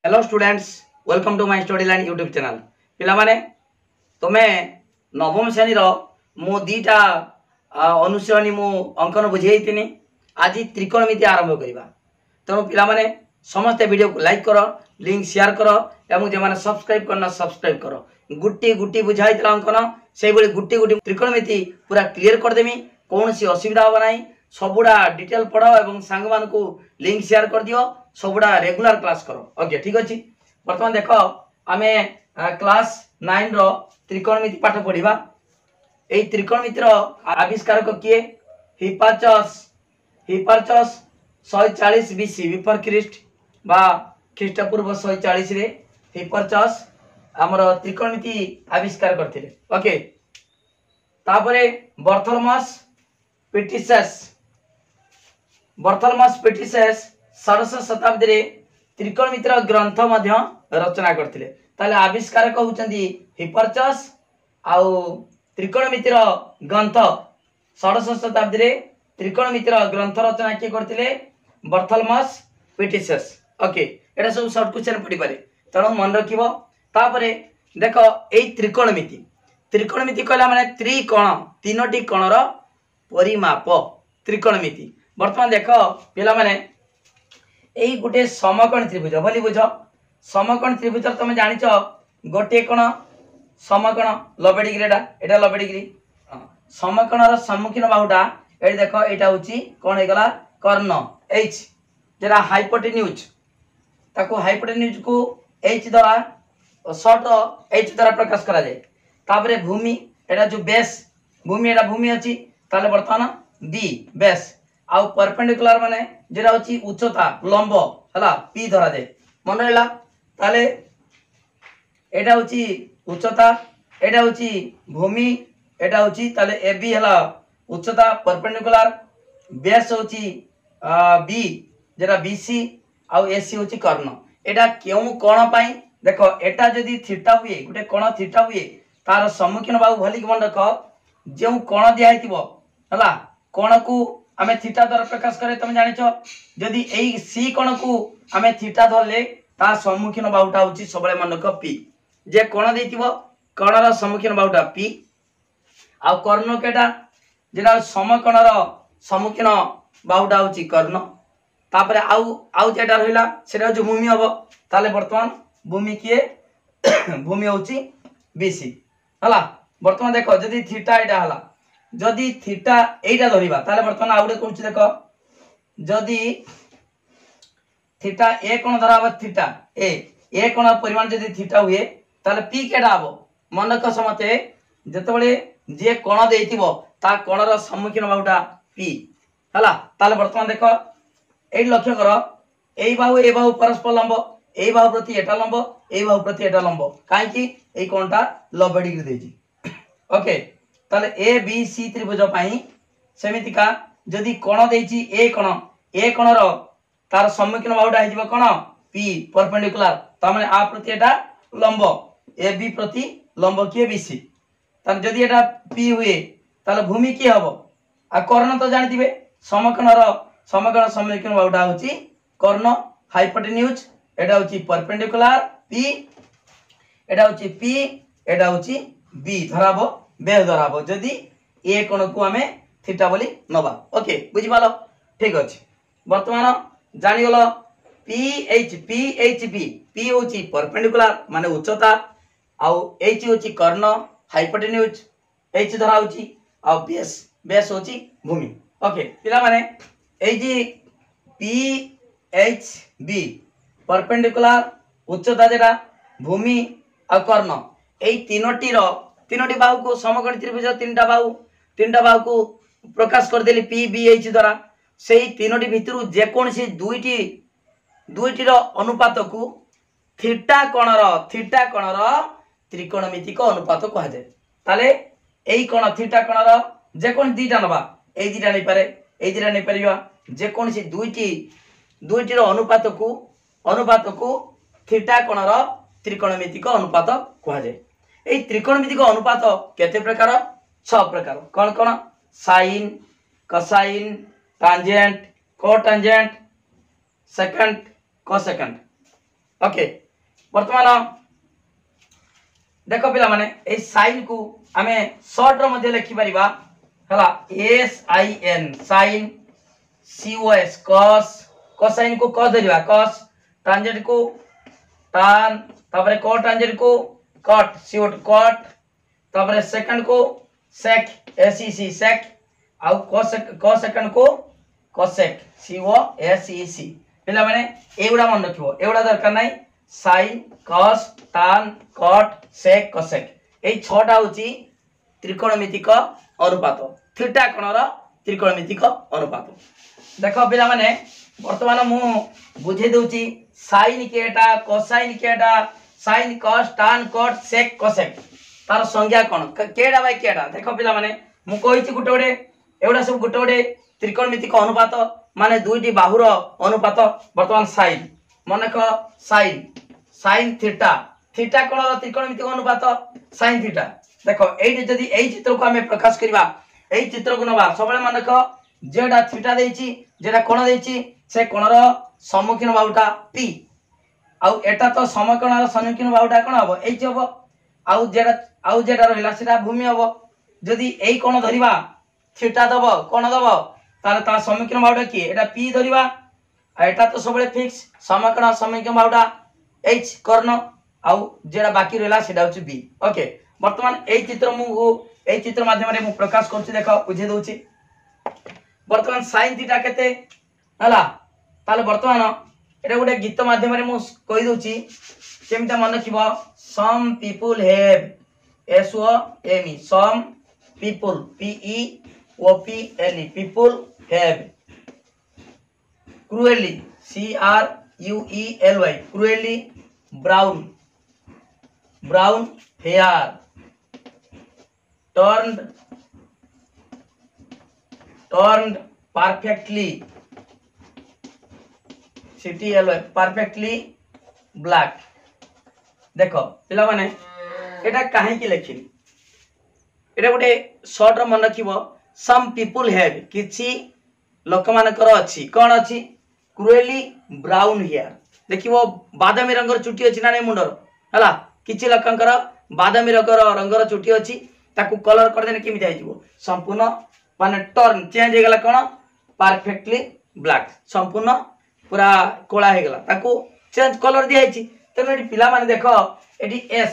Hello students, welcome to my study line YouTube channel. पिला माने तुम्हें नवम श्रेणी मु दीटा अनुशीलनी मु अंकन बुझेइतिनी। आज त्रिकोणमिति आरंभ करवा। तेणु पिला माने समस्त वीडियो को लाइक करो, लिंक शेयर करो एवं जो माने सब्सक्राइब करना सब्सक्राइब करो। गुटी गुटी बुझाइतला अंकन से भली गुटी गुटी त्रिकोणमिति पूरा क्लियर कर देमी। कौन सी असुविधा होगा नहीं, सबुड़ा डिटेल पढ़ और सांग मान को लिंक शेयर कर दियो। सबुड़ा रेगुलर क्लास करो। ओके, ठीक अच्छे। बर्तमान देख आमे क्लास 9 रो त्रिकोणमिति पाठ पढ़ा। यही त्रिकोणमितिर आविष्कारक किए? हिपार्चस 140 बीसी बिफोर ख्रीस्ट बा ख्रीष्टपूर्व 140 रे हिपार्चस आमर त्रिकोणमिति आविष्कार करथिले। ओके, तापरे बर्थलमस पिटिसेस 16श शताब्दी रे त्रिकोणमितिर ग्रंथ मध्य रचना करथिले। ताले आविष्कारक होचंदी हिपार्चस आउ त्रिकोणमितिर ग्रंथ 16श शताब्दी रे त्रिकोणमितिर ग्रंथ रचना के करथिले? बर्थलमस पिटिसेस। ओके, एटा सब शॉर्ट क्वेश्चन पढ़ी पारे, तेणु मन रखिबो। तापरे देखो एई त्रिकोणमिति कहला माने त्रिकोण, तीनोटी कोणर परिमाप त्रिकोणमिति। वर्तमान देखो पिला माने एई गुटे समकोण त्रिभुज भली बुझ। समकोण त्रिभुज तुम जानिच गोटे कोण समकोण 90 डिग्री, एटा 90 डिग्री। समकोणर सम्मुखीन बाहुटा एठी देखो, एटा होची कोण हे गला? कर्ण एच, जेरा हाइपोटेन्यूज। ताको हाइपोटेन्यूज को एच द्वारा शॉर्ट एच द्वारा प्रकाश करा जाए। तापरे भूमि, एटा जो बेस भूमि, एटा भूमि अछि ताले वर्तमान बी बेस। आउ परपेंडिकुलर माने जेरा होची उच्चता लंब हला पी धरा जाए। मन रहला ताले एटा होची उच्चता, एटा होची भूमि, एटा होची ताले ए बी हला उच्चता परपेंडिकुलर, बेस होची बी जेरा बीसी आउ एसी होची कर्ण। एटा केउ कोण पाई? देखो एटा जदी थीटा हुए, गुटे कोण थीटा हुए, तार सम्मुखीन बाहु भली मन रख। जो कोण दिया हितिबो हला कोण को आमे थीटा द्वारा प्रकाश करे। तुम जानिछ जदी एई सी कोण को आमे थीटा धरले ता सम्मुखीन बाहुटा होची सबले मन रख पी। जे कोण देतिबो कोणर सम्मुखीन बाहुटा पी। आ कर्ण केटा जेना समकोणर सम्मुखीन बाहुटा होची कर्ण। तापरे आउ जेटा रहिला सेटा जो भूमि हबो, ताले वर्तमान भूमि किए? भूमि होची बीसी हला। वर्तमान देखो जदी थीटा एटा हला, जदी थीटा एटा धरिबा ताले वर्तमान आउडे कोछि देखो, जदी थीटा ए कोण धराबो, थीटा ए कोण परिमाण जदी थीटा हुए ताले पी केडा हबो? मन रख समते जतबळे जे कोण देइतिबो ता कोणर सम्मुखीन बाहुटा पी हला। ताले वर्तमान देखो एई लक्ष्य करो, एई बाहु परस्पर लंब, एई बाहु प्रति एटा लंब, एई बाहु प्रति एटा लंब। काहे कि एई कोणटा 90 डिग्री देजी। ओके, ताले ए बी सी त्रिभुज पाई सेमितिका जदी कोण देइची ए कोणर तार सम्मुखीन बाहुटा हिजिबो कोण पी परपेंडिकुलर, ता माने आ प्रति एटा लंब, ए बी प्रति लंब किए बीसी। तार जदी एटा पी हुए ताले भूमि की हबो? आ कर्ण तो जानिथिबे, समकोण सम्मुखीन बाहुटा होची कर्ण हाइपोटेन्यूज, एटा होची परपेंडिकुलर पी, एटा होची पी, एटा होची बी धराबो बेस धराबो जदी ए कोण को आमे थीटा बोली नबा। ओके, बुझि पालो? ठीक अछि। वर्तमान जानि गलो पी पी होची परपेंडिकुलर माने उच्चता, आउ एच होची कर्ण हाइपोटेन्यूज, एच धरा होची आउ बेस होची भूमि। ओके पिला माने एई जी पी एच बी परपेंडिकुलर उच्चता जेटा भूमि आ कर्ण, एई तीनोटी बाहु को समकोण त्रिभुज तीनटा बाहु को प्रकाश कर देली पी बी एच द्वारा। सेही तीनोटी भितरु जे कोनसी दुईटीर अनुपात को थीटा कोणर त्रिकोणमितिक अनुपात कहा जाए। ताले एई कोण थीटा कोणर जे कोन दीटा नबा, एई दीटा नै पारे, एई दीटा नै परिबा। जे कोनसी दुईटीर अनुपात को थीटा कोणर त्रिकोणमितिक अनुपात कहा जाए। एई त्रिकोणमितिक अनुपात केते प्रकार? 6 प्रकार। कोन कोन? Sine, cosine, tangent, cotangent, secant, cosecant. Okay वर्तमान देख पिला माने ए साइन को आमे शॉर्ट रो मध्ये लिखि परिबा हला S I N sine C O S cos cosine को cos धरिबा cos टैंजेंट को tan तापरे को टैंजेंट को cot सी cot तापरे सेकंड को sec sec sec आउ cos सेकंड को cosec cosec पिला माने एगुडा मन रखिबो एगुडा दरकार नै sin cos tan cot sec cosec এই ছটা হচ্ছে ত্রিকোণমিতিক অনুপাত থিটা কোণর ত্রিকোণমিতিক অনুপাত দেখো পিলা মানে বর্তমান মু বুঝাই দউছি sin কেটা cosine কেটা sin cos tan cot sec cosec तार संज्ञा कोन केडा बाय केडा देखो पिला माने मु कहिछि गुटे गुटे एवडा सब गुटे गुटे त्रिकोणमितिक अनुपात माने दुईटी बाहुर अनुपात वर्तमान sin मन को sin थीटा थीटा कोन त्रिकोणमितिक अनुपात sin थीटा देखो एई जदी एई चित्र को हमें प्रकाश करबा एई चित्र को नबा सबले मन को जेडा थीटा देछि जेडा कोण देछि से कोणर सम्मुखीन बाहुटा p आउ एटा तो समकोणर सम्मुखीन बाहुटा कोन हबो एई हबो आउ जेडा रहला सेटा भूमि हबो जदी एई कोण धरिबा थीटा दबो कोण दबो ताले ता सम्मुखीन बाहुटा की एटा p धरिबा एटा तो सबले फिक्स समकोण सम्मुखीन बाहुटा h कर्ण आउ जेडा बाकी रहला सेटा होची b ओके वर्तमान एई चित्र माध्यम रे मु प्रकाश करछि देखो बुझे दउछि वर्तमान sin थीटा केते हला ताले वर्तमान एटा गोटे गीत माध्यम रे मु कहि दउछि केमिता मन रखिबो some people have SOME some people PEOPLE people have cruelly CRUELY cruelly brown hair turned perfectly CTLY perfectly black देखो पिला माने एटा काहे की लेखिन एटा गोटे शॉर्ट रो मन रखिबो सम पीपल हैव किछि लोक मानकर अछि कोन अछि क्रुएली ब्राउन हेयर देखिबो बादामी रंगर चुटी अछि ना नै मुंडर हला किछि लोकंकर बादामी रंगर चुटी अछि ताकू कलर कर देने केमिति आइजिबो संपूर्ण माने टर्न चेंज हे गेला कोन परफेक्टली ब्लैक संपूर्ण पूरा कोला हे गेला ताकू चेंज कलर दिया अछि तने एटी पिला माने देखो एटी s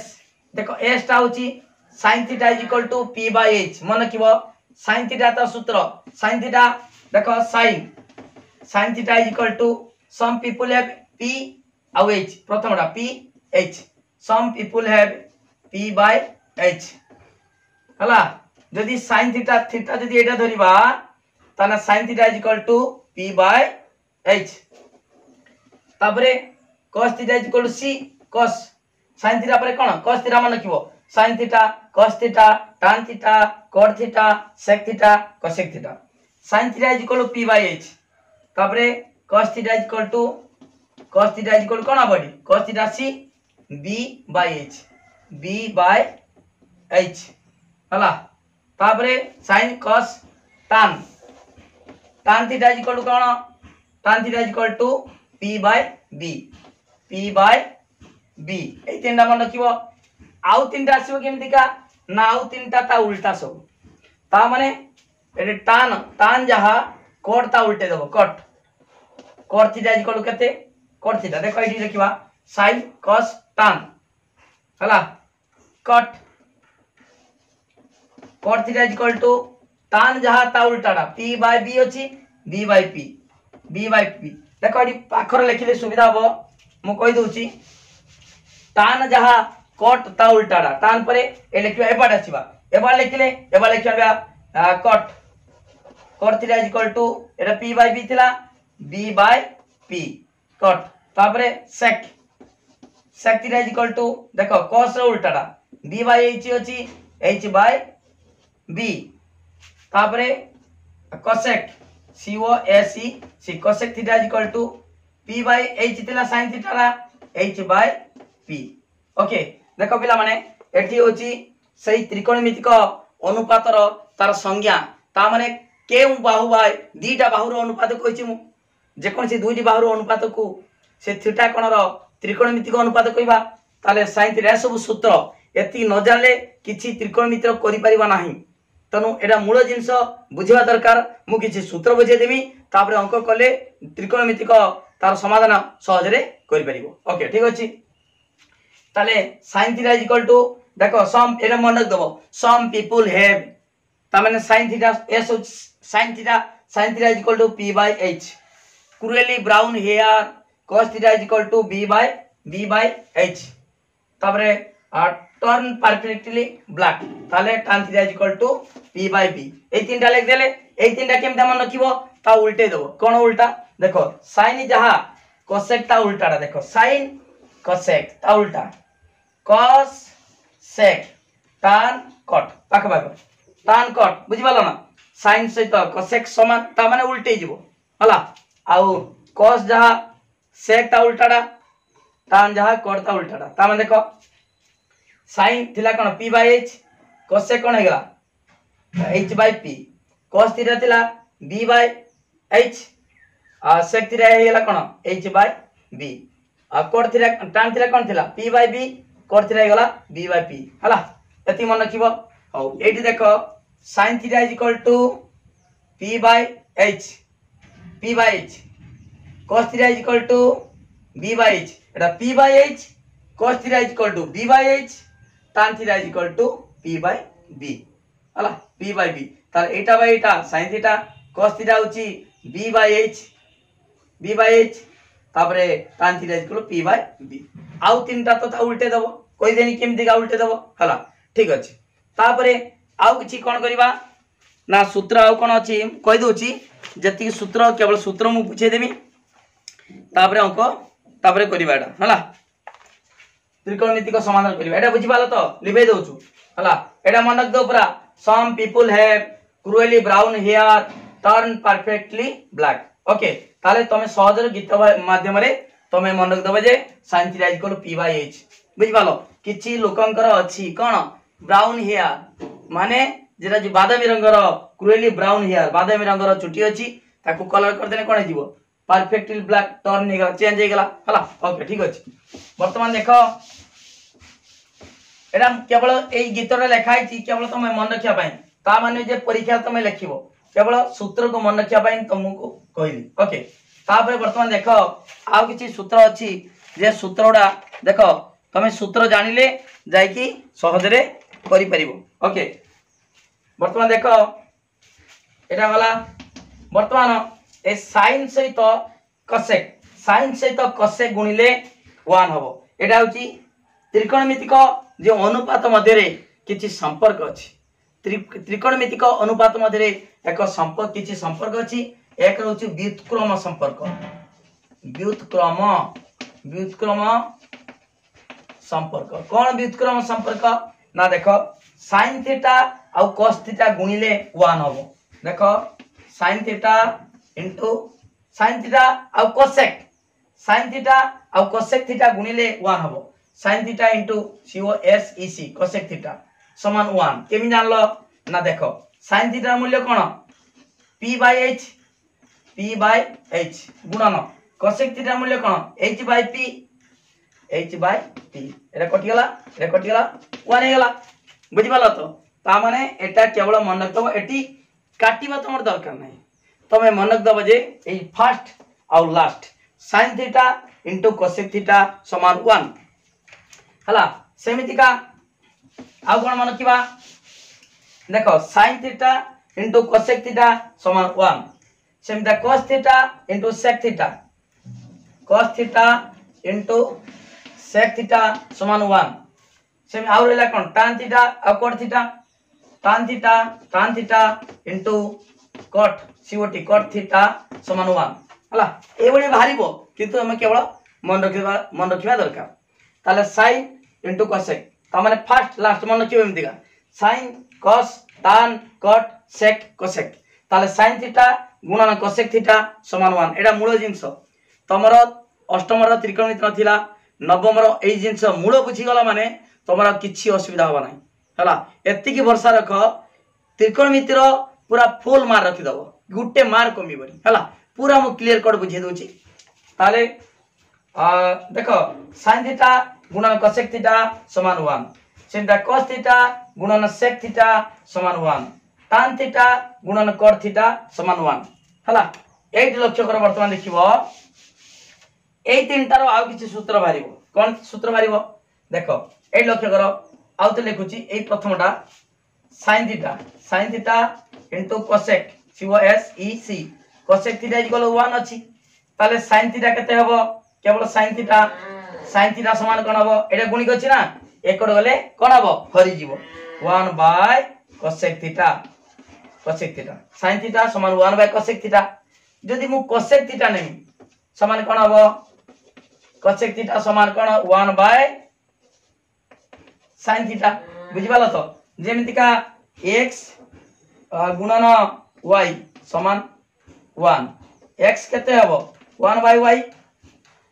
देखो s टा होची sin theta p by h मन किबो sin थीटा त सूत्र sin थीटा देखो sin theta some people have p आउ h प्रथमटा p h some people have p by h हला जदी sin थीटा जदी एटा धरिबा ताना sin theta p by h तापरे cos theta c cos sin theta पर कोन cos थीटा मन किबो sin theta cos theta tan theta cot theta sec theta cosec theta sin theta p by h तापरे cos theta कोन बडी cos theta c b by h हला तापरे sin cos tan theta कोन tan theta p by b ए तीनटा मन रखिबो आउ तीनटा आसीबो केमिति का ना आउ तीनटा ता उल्टा सब ता माने एटे tan जहा cot ता उल्टे देबो cot थीटा केते cot थीटा देखो एठी लिखिबा sin cos tan हला cot थीटा tan जहा ता उल्टाटा p by b अछि b by p देखो एठी पाखर लिखिले सुविधा हो मु कहि दउची tan जहा cot ता उल्टाटा tan परे ए लिखिबा एबाड आसीबा एबाड लिखिबा cot theta Etah p by b थिला b by p cot तापरे sec थीटा देखो cos रो उल्टाटा b by h अछि h by b तापरे cosec cosec theta p by h थिला sin थीटा रा h by p ओके देखो पिला माने एठी होची सही त्रिकोणमितिक अनुपातर तार संज्ञा ता माने के बाहु बाय दीटा बाहुर अनुपात कहिछि मु जे कोन से दुईटी बाहुर अनुपात को से थीटा कोणर त्रिकोणमितिक अनुपात कहवा ताले साइन थीटा सब सूत्र एति न जानले किछि त्रिकोणमितिर करि परिबा नाही तनु एटा मूल जिनस बुझिबा दरकार मु किछि सूत्र बुझे देबी तापर अंक कले त्रिकोणमितिक तार समाधान सहज रे करि परिबो ओके ठीक अछि ताले sin थीटा इक्वल टू देखो सम एटा मन रख दबो सम पीपल हैव ता माने sin थीटा एस sin theta equal to p by h curly brown hair cos theta equal to b by h तापरे टर्न परफेक्टली ब्लैक ताले tan theta equal to p by b ए तीनटा लिख देले ए तीनटा केमता मन रखिबो ता उल्टे दबो कोन उल्टा देखो sin जहा cosec ता उल्टाटा देखो sin cosec ता उल्टा cos sec tan cot पाख भाग tan cot बुझि पालो ना sin सहित cosec समान ता माने उल्टे जिवो हला आउ cos जहा sec ता उल्टाटा tan जहा cot ता उल्टाटा ता माने देखो sin थिला कोन p by h cosec कोन हेगा h by p cos theta थिला b by h sec theta हेला कोन h by b cot theta tan theta कोन थिला p by b cot theta हेगला b by p हला एति मन रखिबो हौ एठी देखो sin theta equal to p by h cos theta equal to b by h एटा p by h cos theta equal to b by h tan theta equal to p by b हला p by b तार एटा bye एटा sin theta cos theta होची b by h तापरे tan theta equal p by b आउ तीनटा तो ता उल्टे दबो कोइ देनी केमति का उल्टे दबो हला ठीक अछि तापरे आउ किछि कोन करबा ना सूत्र आउ कोन अछि कहि दोछि जति सूत्र केवल सूत्र मु पूछे देबी तापरे अंक तापरे करबा एटा हला त्रिकोणमितिक समाधान करबा एटा बुझि पालो तो लिबे दोछु हला एटा मन रख दो पूरा some people have curly brown hair turn perfectly black okay ताले तमे सहज गीत माध्यम रे तमे मन रख दबे जे sin theta equal p by h बुझि पालो किछि लोकंकर अछि कोन ब्राउन हेयर माने जेरा जे बादामी रंगर क्रूएली ब्राउन हेयर बादामी रंगर चुटी अछि ताकू कलर कर देने कोन हिजिवो परफेक्टली ब्लैक टर्न हे गला चेंज हे गला हला ओके ठीक अछि वर्तमान देखो एटा केवल एई गीत रे लिखाई छी केवल तमे मन रखिया पई ता माने जे परीक्षा तमे लिखिबो केवल सूत्र को मन रखिया पई तुमको कहली ओके तापर वर्तमान देखो आउ किछि सूत्र अछि जे सूत्रडा देखो तमे सूत्र जानिले जाय कि सहज रे करि परिबो ओके वर्तमान देखो एटा वाला वर्तमान ए sin सहित cosec गुणिले 1 हबो एटा होची त्रिकोणमितिक जे अनुपात मध्य रे किछि संपर्क अछि त्रिकोणमितिक अनुपात मध्य रे एक संपर्क किछि संपर्क अछि एक होची व्युत्क्रम संपर्क व्युत्क्रम संपर्क कोन व्युत्क्रम संपर्क ना देखो sin थीटा आ cos थीटा गुणिले 1 हबो देखो sin theta into sin theta आ cosec sin थीटा आ cosec थीटा गुणिले 1 हबो sin theta into cosec cosec theta समान 1 केमि जानलो ना देखो sin थीटा मूल्य कोन p by h गुणन cosec थीटा मूल्य कोन h by p एटा कटि गला 1 हे गला बुझि पालो तो ता माने एटा केवल मन रख दबो एटी काटिबा तमर दरकार नै तमे मन रख दबो जे ए फर्स्ट और last sin theta into cosec theta समान 1 हला सेमिति का आ कोन मन किबा देखो sin theta into cosec theta समान 1 सेमिता cos theta into sec theta cos theta into sec theta समान 1 सेम आउ रेला कोन tan थीटा आ cot theta tan theta into cot cot theta समान 1 हला ए बडी भारीबो किंतु हम केवल मन रखिबा दरकार ताले sin इनटू cosec ता माने फर्स्ट लास्ट मन रखिबो एमतिका sin cos tan cot sec cosec ताले sin थीटा गुणन cosec थीटा समान 1 एडा मूल जिंस तमरो अष्टम रो त्रिकोणमिति नथिला नवम रो एई जिंस मूल बुझी गला माने तमरा किछि असुविधा होबा नै हला एत्ति की भरोसा रख त्रिकोणमिति रो पूरा फुल मार रखि दबो गुटे मार कमी बरी हला पूरा मु क्लियर कट बुझे दोची ताले देख sin थीटा गुणन cosec थीटा समान 1 सेमता cos थीटा गुणन sec थीटा समान 1 tan थीटा गुणन cot थीटा समान 1 हला एट लक्ष्य कर वर्तमान देखिबो ए तीनटार आउ किछि सूत्र बारिबो कोन सूत्र बारिबो देखो एट लक्ष्य कर आउ तो लिखुची ए प्रथमटा sin theta into cosec COSEC cosec theta equal 1 अछि ताले sin थीटा केते हबो केवल sin थीटा समान कोन हबो एटा गुणिक अछि ना एकड़ गले कोन हबो हरि जीवो 1 by cosec theta sin theta समान 1 बाय cosec थीटा जदि मु cosec थीटा नै समान कोन हबो cosec थीटा समान कोन 1 बाय sin थीटा बुझिबालो तो जेमिति का x गुणन y समान 1 x केते हबो 1 बाय y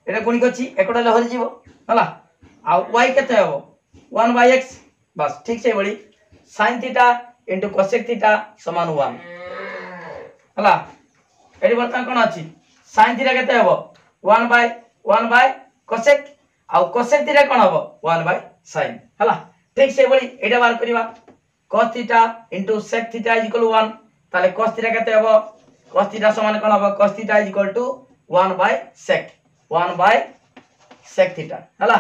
एटा गुणिक अछि एकडा लहरि जीवो हला आ y केते हबो 1 बाय x बस ठीक से बड़ी sin theta into cosec theta समान 1 हला एडी बर्तन कोन अछि sin थीटा केते हबो 1 by cosec uh cosec theta कोन हबो 1 बाय sin हला ठीक से बड़ी एटा बार करिवा cos theta into sec theta equal 1 ताले cos थीटा केते हबो cos थीटा समान कोन हबो cos theta equal to 1 by sec theta हला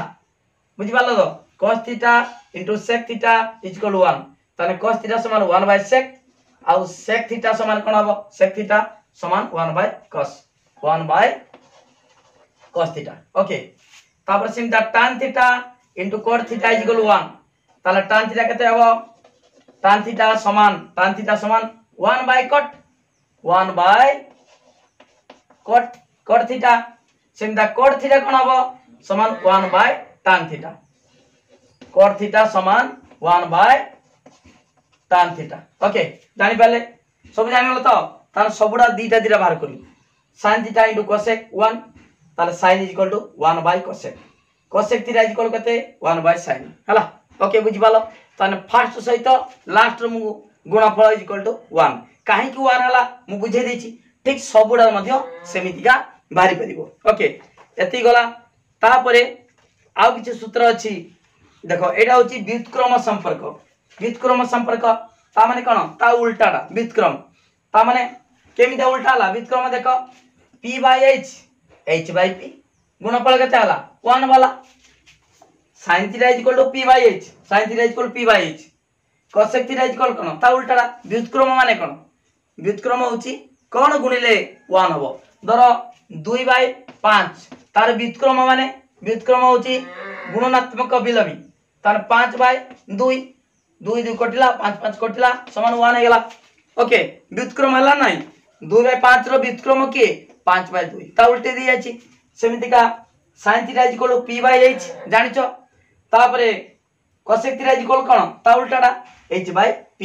बुझि पालो तो cos theta into sec theta equal 1 ताले cos थीटा समान 1 बाय sec आ sec थीटा समान कोन हबो sec थीटा समान 1 बाय cos थीटा ओके तापर Smita tan theta into cot theta equal 1 ताले tan थीटा केते हबो tan थीटा समान 1 बाय cot थीटा सिमता cot थीटा कोन हबो समान 1 by tan theta cot theta समान 1 बाय tan थीटा ओके जानि पाले सब जानि तो तार सबुडा दीटा बाहर करी sin थीटा इनटू cosec 1 ताले sin equal to 1 by cosec theta equal कते 1 बाय sin हला ओके बुझि पालो ताने फर्स्ट सहित लास्ट मु गुणफल इक्वल टू 1 काहे कि 1 हला मु बुझे देछि ठीक सबुडा मध्ये सेमितिका बाहरी परिबो ओके एति गला तापरे आउ किछ सूत्र अछि देखो एटा होछि व्युत्क्रम संपर्क ता माने कोन ता उल्टाटा व्युत्क्रम ता माने केमिदा उल्टा हला व्युत्क्रम देखो p by h by p गुणफल केते हला 1 वाला sin theta equal to p by h sin theta equal p by h cosec theta equal कोन ता उल्टाटा व्युत्क्रम माने कोन व्युत्क्रम होछि कोन गुणिले 1 हबो धरो 2 बाय 5 तार व्युत्क्रम होछि गुणनात्मक विलोमी तार 5 बाय 2 2 कटिला 5 कटिला समान 1 हे गेला ओके व्युत्क्रम हला नाही 2 बाय 5 रो व्युत्क्रम के 5 बाय 2 ता उल्टे दी जाछि सेमिति का sin theta equal p by h जानिचो तापरे cosec थीटा इक्वल कोन ता उल्टाटा h बाय p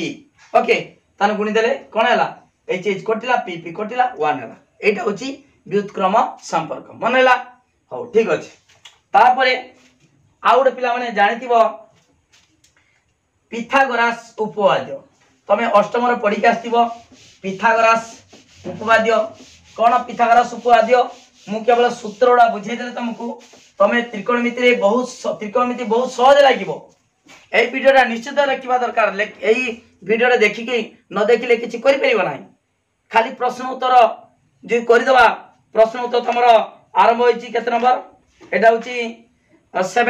ओके तान गुणी देले कोन हला h कटिला p कटिला 1 हला एटा होछि व्युत्क्रम संपर्क मन हला हो ठीक अछि तापरे आउड पिला माने जानितिबो पिथागोरास उपपाद्य तमे अष्टम रे पढी के आस्तिबो पिथागोरास उपपाद्य कोन पिथागोरास उपपाद्य मु केवल सूत्रडा बुझे देले तुमको तमे त्रिकोणमिति बहुत सहज लागिबो ए वीडियोटा निश्चित रखिबा दरकार एई वीडियोटा देखि के न देखिले किछि करि परिबो नाही खाली प्रश्न उत्तर जे करि दबा प्रश्न उत्तर तमरो आरंभ होइछि केते नंबर एटा होछि 7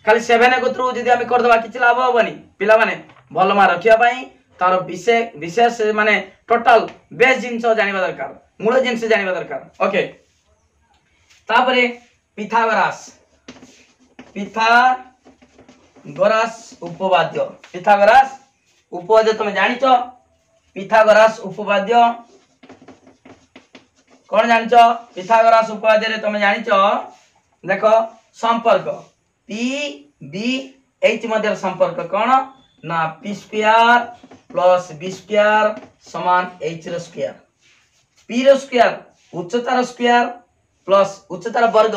खाली 7 गोत्रु जदि हम कर दबा किछि लाभ होबनी पिला माने भल मा रखिया पई तार विशेष माने टोटल बेस जिंस जानिबा दरकार मूल जिंस जानिबा दरकार ओके तापरे पिथागोरास उपपाद्य तुम जानिचो पिथागोरास उपपाद्य कौन जानिचो पिथागोरास उपपाद्य रे तुम जानिचो देखो संपर्क p b h मध्य संपर्क कौन ना p square plus b square समान h रो स्क्वायर p रो स्क्वायर उच्चतार स्क्वायर प्लस उच्चतार वर्ग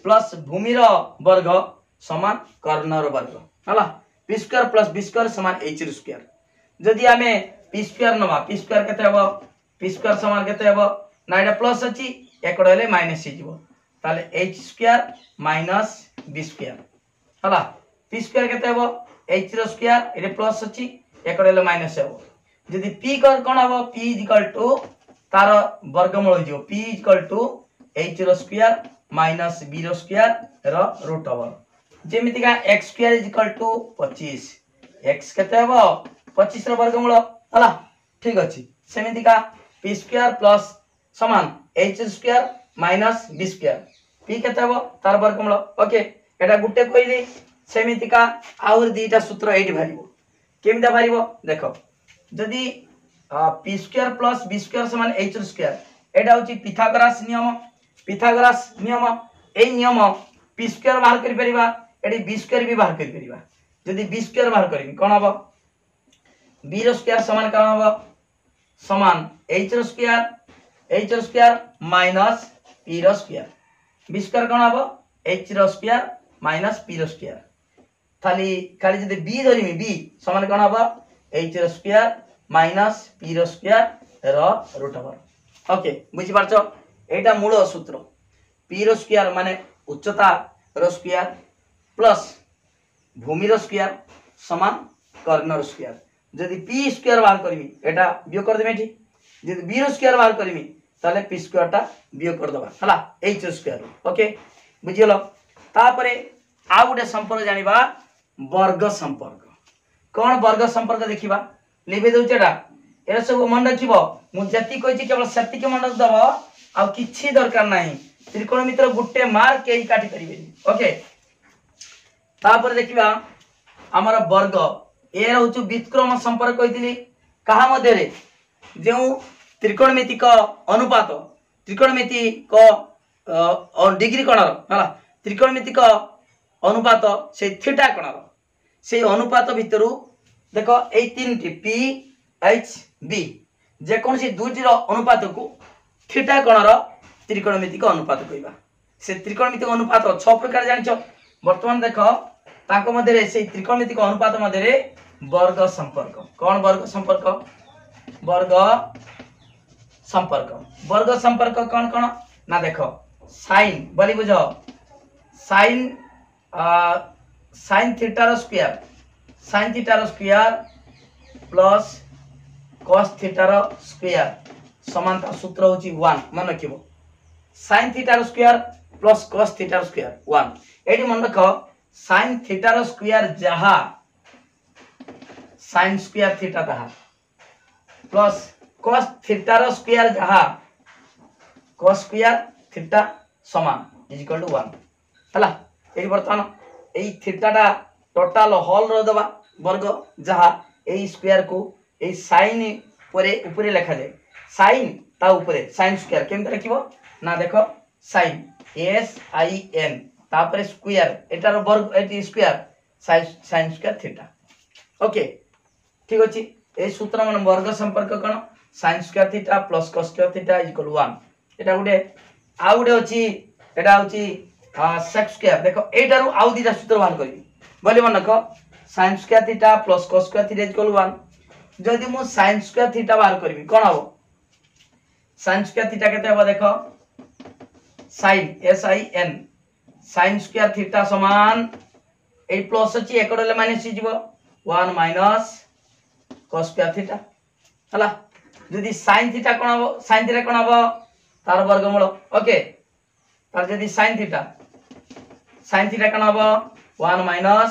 प्लस भूमि रो वर्ग समान कर्ण रो वर्ग हला p square plus b square समान h रो स्क्वायर जदि हमें p स्क्वायर नबा p स्क्वायर केते हबो p स्क्वायर समान केते हबो ना एटा प्लस अछि एकड़ हेले माइनस हि जीवो ताले h square minus b square हला p स्क्वायर केते हबो h रो स्क्वायर एरे प्लस अछि एकडेले माइनस हबो जदी p कोन हबो p इक्वल टू तार वर्गमूल हो जो p इक्वल टू h रो स्क्वायर माइनस b रो स्क्वायर रो रूट ओवर जेमिति का x square is equal to 25 x केते हबो 25 रो वर्गमूल हला ठीक अछि सेमिति का p स्क्वायर प्लस समान h square minus b square p केते हबो तार वर्गमूल ओके एटा गुटे कहली सेमिति का आउर दीटा सूत्र एठी भारिबो केमिता भारिबो देखो जदी p square plus b square समान h स्क्वायर एटा होची पिथागोरस नियम ए नियम p स्क्वायर बाहर करि परिबा एडी b स्क्वायर भी बाहर करि परिबा जदी b स्क्वायर बाहर करबी कोन हबो b रो स्क्वायर समान कोन हबो समान h रो स्क्वायर माइनस p रो स्क्वायर b स्क्वायर कोन हबो h रो स्क्वायर माइनस p रो स्क्वायर खाली जदी b धरिमी b समान कोन हबो h रो स्क्वायर माइनस p रो स्क्वायर रो रूट ओवर ओके बुझी पारछो एटा मूल सूत्र p रो स्क्वायर माने उच्चता रो स्क्वायर प्लस भूमि रो स्क्वायर समान कर्ण रो स्क्वायर जदी p स्क्वायर बाहर करबी एटा बियोग कर देबे एठी जदी b रो स्क्वायर बाहर करबी ताले p स्क्वायर ता बियोग कर दबा हला h स्क्वायर ओके बुझियलो तापरे आ गुटे संपर्क जानिबा वर्ग संपर्क कोन वर्ग संपर्क देखिबा लिबे दउ चेडा एरा सब मन रखिबो मु जति कहछि केवल सत्य के मन रख दबो आ किछि दरकार नाही त्रिकोणमिति रो गुटे मार्क केही काटी परिबे ओके तापर देखिबा हमर वर्ग ए रहउछु व्युत्क्रम संपर्क कहितली कहा मध्ये रे जे त्रिकोणमिति का अनुपात त्रिकोणमिति को डिग्री कोण हला त्रिकोणमिति का अनुपात से थीटा कोण से अनुपात भितरु देखो ए तीनटी p h b जे कोनसी दुईटी रो अनुपात को थीटा कोण रो त्रिकोणमिति का अनुपात कहबा से त्रिकोणमिति का अनुपात 6 प्रकार जानिछो वर्तमान देखो ताको मध्ये रे से त्रिकोणमिति का अनुपात मध्ये रे वर्ग संपर्क कोन वर्ग संपर्क कोन कोन ना देखो sin बोली बुझो sin theta rho square plus cos theta rho square समानता सूत्र होची 1 मन रखिबो sin theta rho square plus cos theta rho square 1 AD मन रखो sin थीटा रो स्क्वायर जहा sin स्क्वायर थीटा तहा plus cos theta rho square जहा cos स्क्वायर थीटा समान इज इक्वल टू 1 हला एई बर्तमान एई थीटाटा टोटल होल रो दबा वर्ग जहा एई स्क्वायर को एई sin परे ऊपरे लिखा जाय sin ता ऊपरे sin स्क्वायर केम लिखिबो ना देखो sin s i n तापरे स्क्वायर एटार वर्ग eighty square sin square theta okay ठीक अछि ए सूत्र मन वर्ग संपर्क कोन sin square theta plus cos square theta is equal 1 एटा गुटे आ गुटे अछि एटा होछि sec स्क्वायर देखो एटारु आउ दिटा सूत्र बाहर करबी बोली मन रखो sin square theta plus cos square theta is equal 1 जदि मु sin स्क्वायर थीटा बाहर करबी कोन हबो sin स्क्वायर थीटा केते हबो देखो sin s i n sin square theta समान ए प्लस अछि एकडले माइनस हिजबो 1 माइनस cos स्क्वायर थीटा हला जदि sin थीटा कोन हबो sin थीटा कोन हबो तार वर्गमूल ओके तार जदि sin थीटा कोन हबो 1 माइनस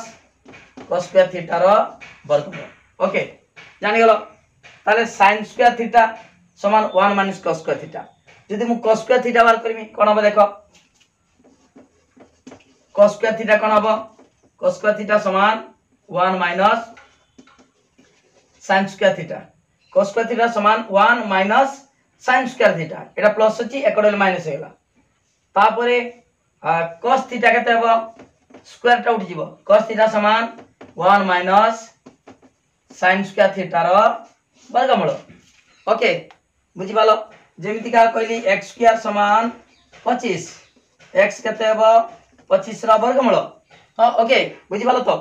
cos स्क्वायर थीटा रो वर्गमूल ओके जानि गेलो ताले sin स्क्वायर थीटा समान 1 माइनस cos स्क्वायर थीटा जदि मु cos स्क्वायर थीटा बार करमी कोन हबो देखो cos स्क्वायर थीटा कोन हबो cos स्क्वायर थीटा समान 1 minus sin square theta cos square theta समान 1 माइनस sin स्क्वायर थीटा एटा प्लस अछि एकडले माइनस हेला तापरे cos थीटा केते हबो स्क्वायर टा उठी जिवो cos थीटा समान 1 माइनस sin स्क्वायर थीटा रो वर्गमूल ओके बुझि पालो जेमिति का कहली x स्क्वायर समान 25 x केते हबो 25 रो वर्गमूल हां ओके बुझि पालो तो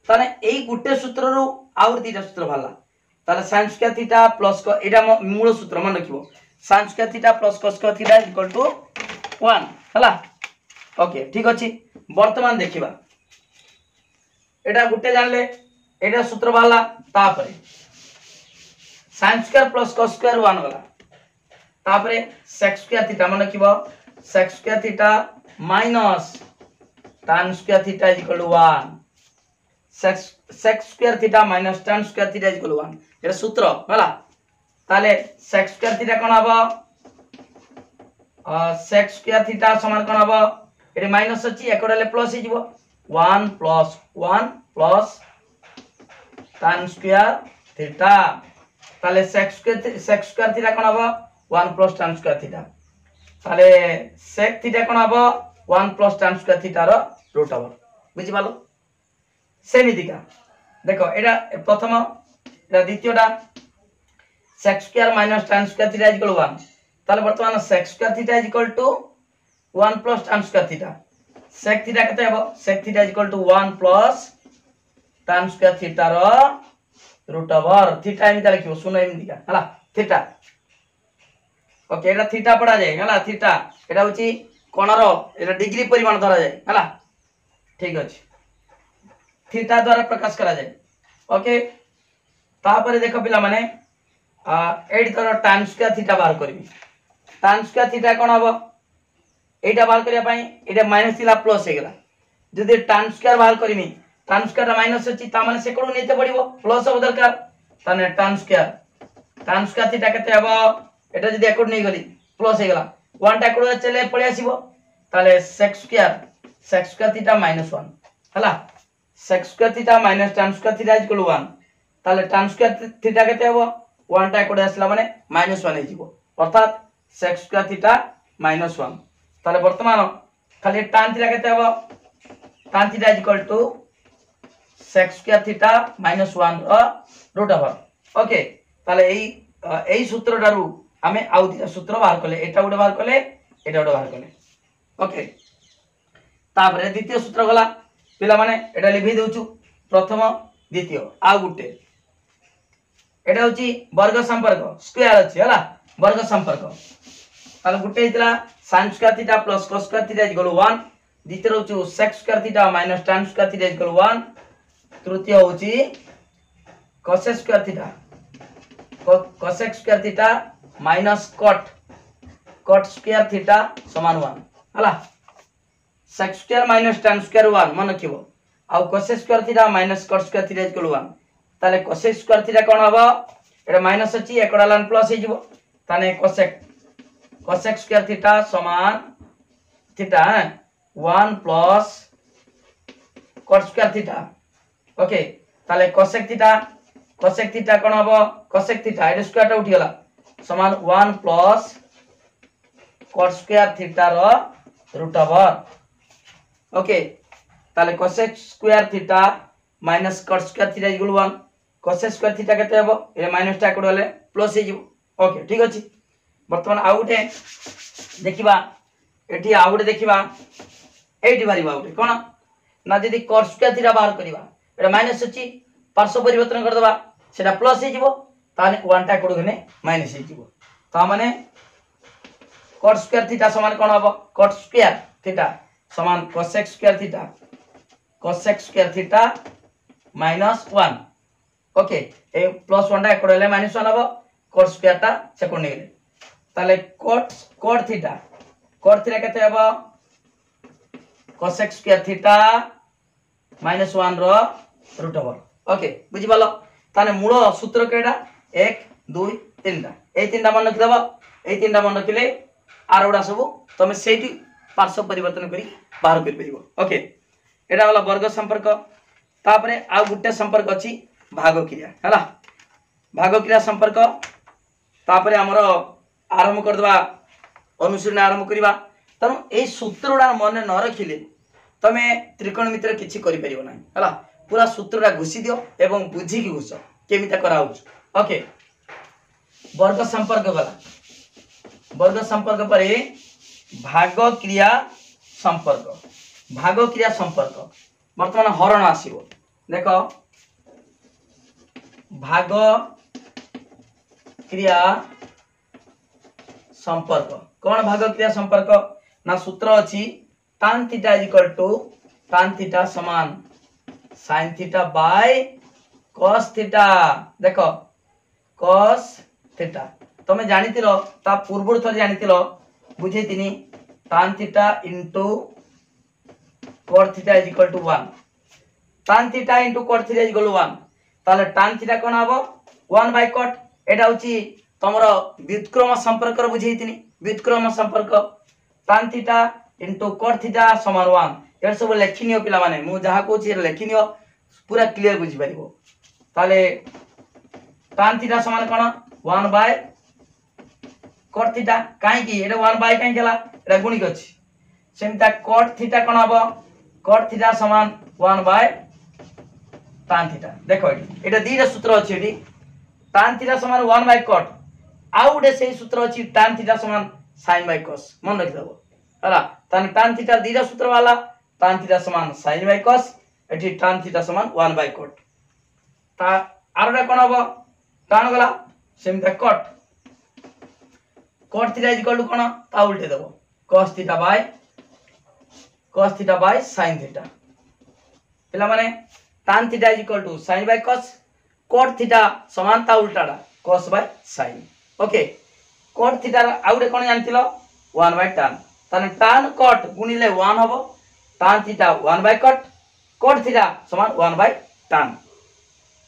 ताने एई गुटे सूत्र रो आउर दीटा सूत्र भाला ताले sin स्क्वायर थीटा प्लस को एटा मूल सूत्र मन रखिबो sin square theta plus cos square theta equal to 1 हला ओके ठीक अच्छे बर्तमान देखा एटा गुटे जानले एटा सूत्र बाहला तापरे sin square plus cos square 1 गला तापरे sec स्क्वायर थीटा मन रखिबो sec square theta minus tan square theta is equal to 1 sec square theta minus tan square theta is equal to 1 एटा सूत्र हला ताले sec स्क्वायर थीटा कोन हबो sec स्क्वायर थीटा समान कोन हबो एटे माइनस अछि एकडाले प्लस हि जिवो 1 प्लस tan स्क्वायर थीटा ताले sec स्क्वायर थीटा कोन हबो 1 प्लस tan स्क्वायर थीटा ताले sec थीटा कोन हबो 1 प्लस tan स्क्वायर थीटा रो रूट ओवर बुझि पालो सेमितिका देखो एटा प्रथम एटा द्वितीयटा sec square minus tan square theta is equal to 1 ताले वर्तमान sec square theta is equal to 1 plus tan square theta sec theta कते हबो sec theta is equal to 1 plus tan square theta रो रूट ओवर थीटा एमिता लिखिबो सुनो एमितिका हला थीटा ओके एटा थीटा पड़ा जाय हला थीटा एटा होची कोणर एटा डिग्री परिमाण धरा जाय हला ठीक अछि थीटा द्वारा प्रकाश करा जाय ओके तापरे देखो पिला माने एडी तर tan स्क्वायर थीटा बाहर करबी tan स्क्वायर थीटा कोन हबो एटा बाहर करिया पई एटा माइनस थिला प्लस हे गेला जदि tan स्क्वायर बाहर करमी tan स्क्वायर माइनस अछि ता माने सेकडू नेते पड़िबो प्लस हो दरकार ताने tan स्क्वायर थीटा कते हबो एटा जदि एकड नै गली प्लस हे गेला 1 टा एकड चले पळि आसीबो ताले sec स्क्वायर थीटा माइनस 1 हला sec square theta minus tan square theta is equal to 1 ताले tan स्क्वायर थीटा कते हबो 1 टा एकड आसला माने माइनस 1 हे जिवो अर्थात sec स्क्वायर थीटा माइनस 1 ताले वर्तमान खाली tan थीटा कते हबो tan theta is equal to sec square theta minus 1 root over okay ताले एई सूत्रटारू आमे आउ दिटा सूत्र बाहर कले एटा गुडे बाहर कले एटा गुडे बाहर कले ओके तापरे द्वितीय सूत्र गला पिला माने एटा लिखि देउछु प्रथम द्वितीय आ गुटे एटा होची वर्ग संपर्क स्क्वायर अछि हला वर्ग संपर्क ताले गुटे हितला sin square theta plus cos square theta equal 1 द्वितीय होची sec square theta minus tan square theta equal 1 तृतीय होची cos square theta minus cot square theta समान 1 हला sec square minus tan square 1 मन रखिबो आ cos square theta minus cot square theta equal 1 ताले cos square theta कोन हबो एटा minus अछि एकडा line plus हे जिवो ताने cos स्क्वायर थीटा समान theta 1 plus cot square theta okay ताले cosec थीटा कोन हबो cosec थीटा एटा स्क्वायर टा उठी गेला समान 1 प्लस cot स्क्वायर थीटा रो रूट ओवर ओके ताले cosec square theta minus cot square theta equal 1 cosec square theta कते हबो ए माइनस टा कोड वाले प्लस हे जिवो ओके ठीक अछि वर्तमान आ गुटे देखिबा एठी आ गुटे देखिबा एठी बारिबा गुटे कोन ना जदी cot स्क्वायर थीटा बाहर करिबा एटा माइनस अछि पार्श्व परिवर्तन कर दबा सेटा प्लस हे जिवो ताने 1 टा कोड गने माइनस हे जिवो ता माने cot स्क्वायर थीटा समान कोन हबो cot स्क्वायर थीटा समान cosec square theta minus 1 okay ए प्लस 1 टा कोड ले माइनस 1 हबो cot स्क्वायर टा सेकंड ने गेले ताले cot थीटा कते हबो cosec स्क्वायर थीटा माइनस 1 रो रूट ओवर ओके बुझि पालो ताने मूल सूत्र केडा 1 2 3 टा ए तीनटा मन रखि दबो ए तीनटा मन रखिले आरोडा सब तमे सेठी पार्श्व परिवर्तन करी बाहर कर परिबो ओके एडा वाला वर्ग संपर्क तापरे आ गुटे संपर्क अछि भाग क्रिया हला भाग क्रिया संपर्क तापरे हमर आरंभ कर दबा अनुशीलन आरंभ करिबा तनु ए सूत्रडा मन न रखिले तमे त्रिकोणमिति किछि करि परिबो नै हला पूरा सूत्रडा घुसी दियो एवं बुझी की घुसो केमिता करा होछ ओके वर्ग संपर्क गला वर्ग संपर्क परे भाग क्रिया संपर्क वर्तमान हरण आसीबो देखो भाग क्रिया संपर्क कौन भाग क्रिया संपर्क ना सूत्र अछि tan theta is equal to tan theta समान sin theta by cos theta. देखो cos थीटा तमे जानितिलो ता पूर्व थर जानितिलो बुझेतिनी tan theta into cot theta is equal to 1 tan theta into cot theta is equal to 1 ताले tan थीटा कोन हबो 1 बाय cot एटा होची तमरो व्युत्क्रम संपर्क र बुझेतिनी व्युत्क्रम संपर्क tan theta into cot theta समान 1 ए सब लेखिनियो पिला माने मु जहा कोची लेखिनियो पूरा क्लियर बुझी परिबो ताले tan थीटा समान कोन 1 बाय cot थीटा काई की एटा 1 बाय काई केला एटा गुणिक अछि सेमता cot थीटा कोन हबो cot थीटा समान 1 बाय tan थीटा। देखो एटा दीटा सूत्र अछि एटी tan थीटा समान 1 बाय cot आउडे से सूत्र अछि tan थीटा समान sin बाय cos मन रखि दबो हला तान tan थीटा दीटा सूत्र वाला tan थीटा समान sin बाय cos एटी tan थीटा समान 1 बाय cot ता आरडा कोन हबो tan गला सेमता cot cot theta is equal to कोन ता उल्टे दबो cos theta by sin theta पिला माने tan theta is equal to sin by cos cot theta समान ता उल्टाडा cos by sin okay cot theta आउडे कोन जानतिलो 1 बाय tan ताने tan cot गुणिले 1 हबो tan theta 1 by cot theta समान 1 by tan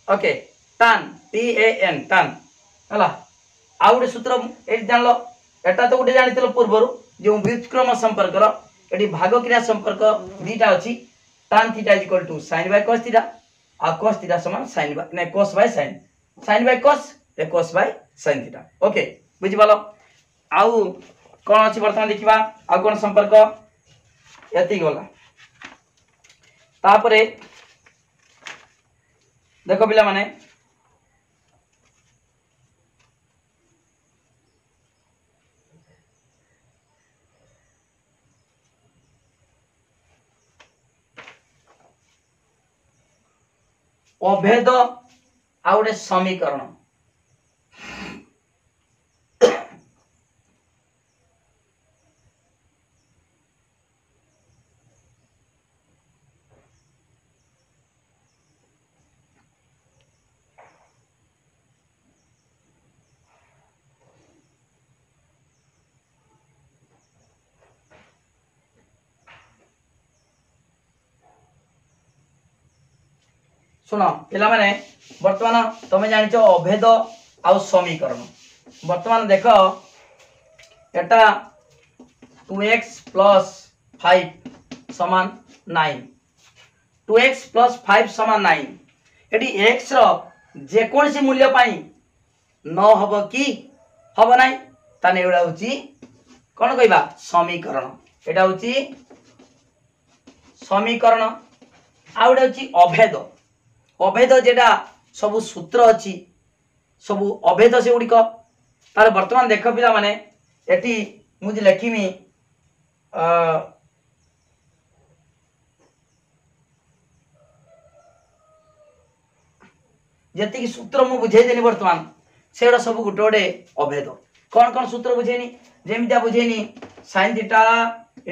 okay tan tan हला आउडे सूत्र एटी जानलो एटा तो उडे जानितिलो पूर्वरु जो व्युत्क्रम संपर्क रो एटी भाग क्रिया संपर्क दीटा अछि tan theta is equal to sin by cos theta आ cos थीटा समान sin बाय नै cos by sin by cos ए cos by sin theta okay बुझि पालो आउ कोन अछि वर्तमान देखिबा आ कोन संपर्क एति गला तापरे देखो पिला माने अभेद आउडे समीकरण सुनो पिला माने वर्तमान तमे जानिचो अभेद आउ समीकरण वर्तमान देखो एटा 2x + 5 समान 9 2x + 5 समान 9 एटी x रो जे कोनसी मूल्य पाई न हबो की हबो नाही ताने एडा होची कोन कहबा समीकरण एटा होची समीकरण आउडा होची अभेद अभेद जेटा सब सूत्र अछि सब अभेद से गुडी को तार वर्तमान देख पिला माने एटी मुझे लिखिमी जति की सूत्र मु बुझे देनी वर्तमान सेडा सब गुटे गुटे अभेद कोन कोन सूत्र बुझेनी जेमिता बुझेनी sin थीटा *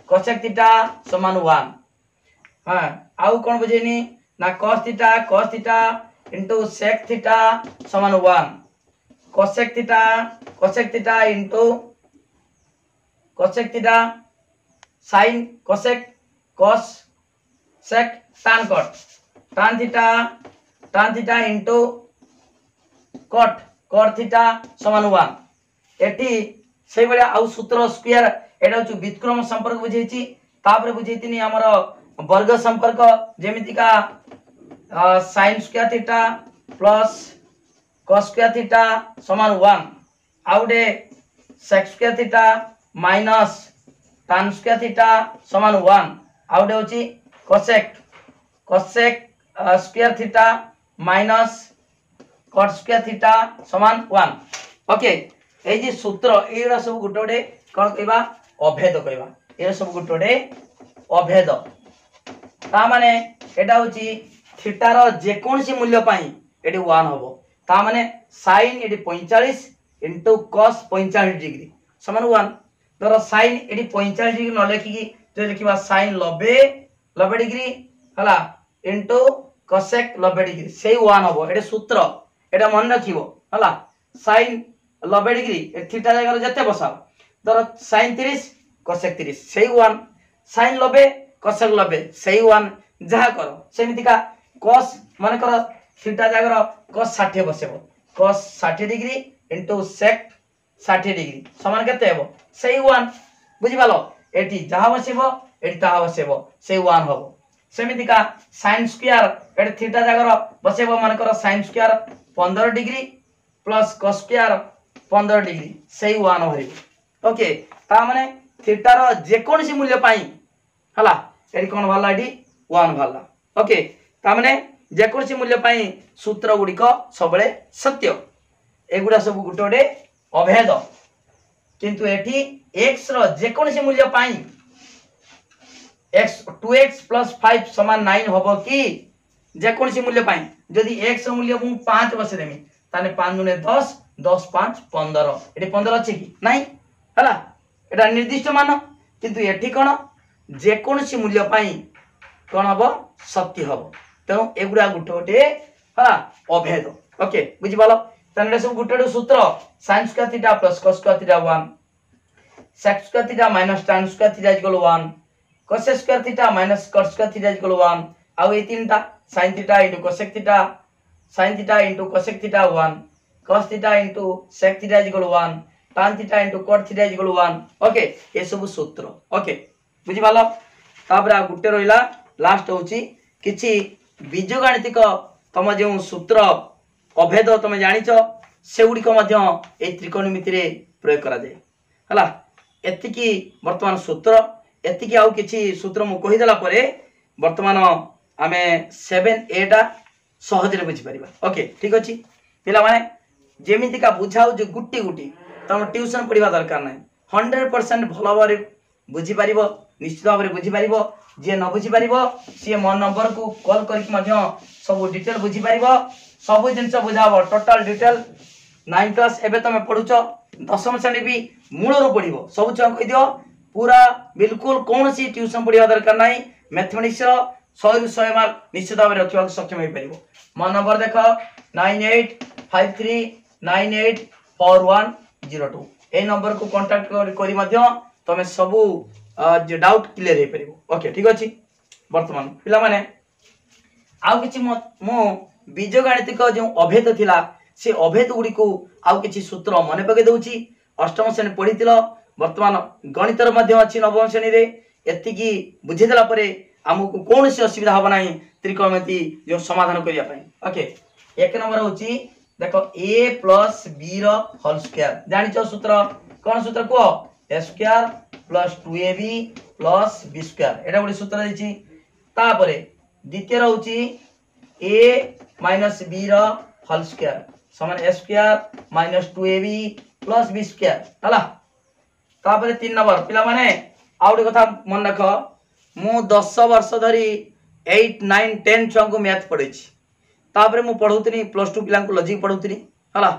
cosec थीटा समान 1 हां आउ कोन बुझेनी ना cos theta into sec theta समान 1 cosec theta into cosec theta sin cosec cos sec tan theta into cot theta समान 1 एटी सेई बलिया आउ सूत्र स्क्वायर एटा होची व्युत्क्रम संपर्क बुझेची तापर बुझेतिनी हमर वर्ग संपर्क जेमिति का sin square theta plus cos square theta समान 1 आउडे sec square theta minus tan square theta समान 1 आउडे होची cosec square theta minus cot square theta समान 1 ओके ए जे सूत्र एडा सब गुटे गुटे कोन कहबा अभेद कहबा ए सब गुटे गुटे अभेद ता माने एटा होची थीटा रो जे कोनसी मूल्य पाई एटी 1 हबो ता माने sin एटी 45 * cos 45 डिग्री समान 1 धर sin एटी 45 डिग्री न लिखिकी जो लिखिबा sin 90 डिग्री हला इनटू cosec 90 डिग्री सेही 1 हबो एटे सूत्र एटा मन रखिबो हला sin 90 डिग्री ए थीटा जगह जते बसाओ धर sin 30 cosec 30 सेही 1 sin 90 cosec 90 सेही 1 जहा करो सेमिति का cos माने कर थीटा जगह cos 60 बसेबो cos 60 degree into sec 60 degree समान केते हेबो सेही 1 बुझि पालो एटी जहा बसेबो एटी ताहा बसेबो सेही 1 हबो सेमिति का sin स्क्वायर एटी थीटा जगह बसेबो मान कर sin square 15 degree plus cos square 15 degree सेही 1 हरिबो ओके ता माने थीटा रो जे कोनसी मूल्य पाई हला एटी कोन भाला एटी 1 भाला ओके ता माने जे कोनसी मूल्य पाई सूत्र गुडी को सबले सत्य एगुडा सब गुटे गुटे अभेद किंतु एठी x रो जे कोनसी मूल्य पाई x 2x + 5 समान 9 हबो कि जे कोनसी मूल्य पाई जदी x रो मूल्य मु 5 बसे देमी ताने 5 दुने 10 10 5 15 एठी 15 अछि कि नाही हला एटा निर्दिष्ट मान किंतु एठी कोन जे कोनसी मूल्य पाई कोन हबो सत्य हबो तेनु एगुडा गुटे गुटे हला अभेद ओके बुझि पालो तने सब गुटे गुटे सूत्र sin square theta + cos square theta 1 sec square theta - tan square theta = 1 cos square theta - cot square theta = 1 आउ ए तीनटा sin theta * cosec theta sin theta * cosec theta 1 cos theta * sec theta = 1 tan theta * cot theta = 1 okay ए सब सूत्र okay बुझि पालो तापर आ गुटे रहिला लास्ट होची किछि बीजगणितिक तम जे सूत्र अभेद तुम जानिच से गुडी को मध्य ए त्रिकोणमिति रे प्रयोग करा जाय हला एतिकी वर्तमान सूत्र एतिकी आउ किछि सूत्र मु कहि देला परे वर्तमान आमे 7a टा सहज रे बुझि परिबा ओके ठीक अछि पिला माने जेमिति का बुझाउ जे गुटी गुटी तम ट्यूशन पढिबा दरकार नै 100% भलो बारे बुझि परिबो निश्चित भाबरे बुझि परिबो जे न बुझि परिबो से मोर नंबर को कॉल करके मध्य सब डिटेल बुझि परिबो सब जिनस बुझाबो टोटल डिटेल 9 क्लास एबे तमे पढुछ 10म श्रेणी भी मूल रो पढिबो सब छ कहि दियो पूरा बिल्कुल कोनसी ट्यूशन पढिबा दरकार नै मैथमेटिक्स रो 100 रु 100 मार्क निश्चित भाबरे रखिबा सक्षम होई परिबो मोर नंबर देखो 9853984102 ए नंबर को कांटेक्ट करी मध्य तमे सब जे डाउट क्लियर हे परिबो ओके ठीक अछि वर्तमान पिला माने आउ किछि मो बीजगणितिक जो अभेद थिला से अभेद गुडी को आउ किछि सूत्र मने पके दउची अष्टम श्रेणी पढितिलो वर्तमान गणितर मध्य अछि नवम श्रेणी रे एतिकी बुझि देला परे हमकु कोनसी असुविधा हबो नाही त्रिकोणमिति जो समाधान करिया पई ओके एक नंबर होची देखो a + b रो होल स्क्वायर जानि छ सूत्र कोन सूत्र को a square + 2ab + b square एटा गुडी सूत्र दिछि तापरे द्वितीय रहउची a - b रो होल स्क्वायर समान a square - 2ab + b square हला तापरे 3 नंबर पिला माने आउडी कथा मन रखो मु 10 वर्ष धरी 8 9 10 छंगु मैथ पढिछि तापरे मु पढौतनी +2 पिला को लॉजिक पढौतनी हला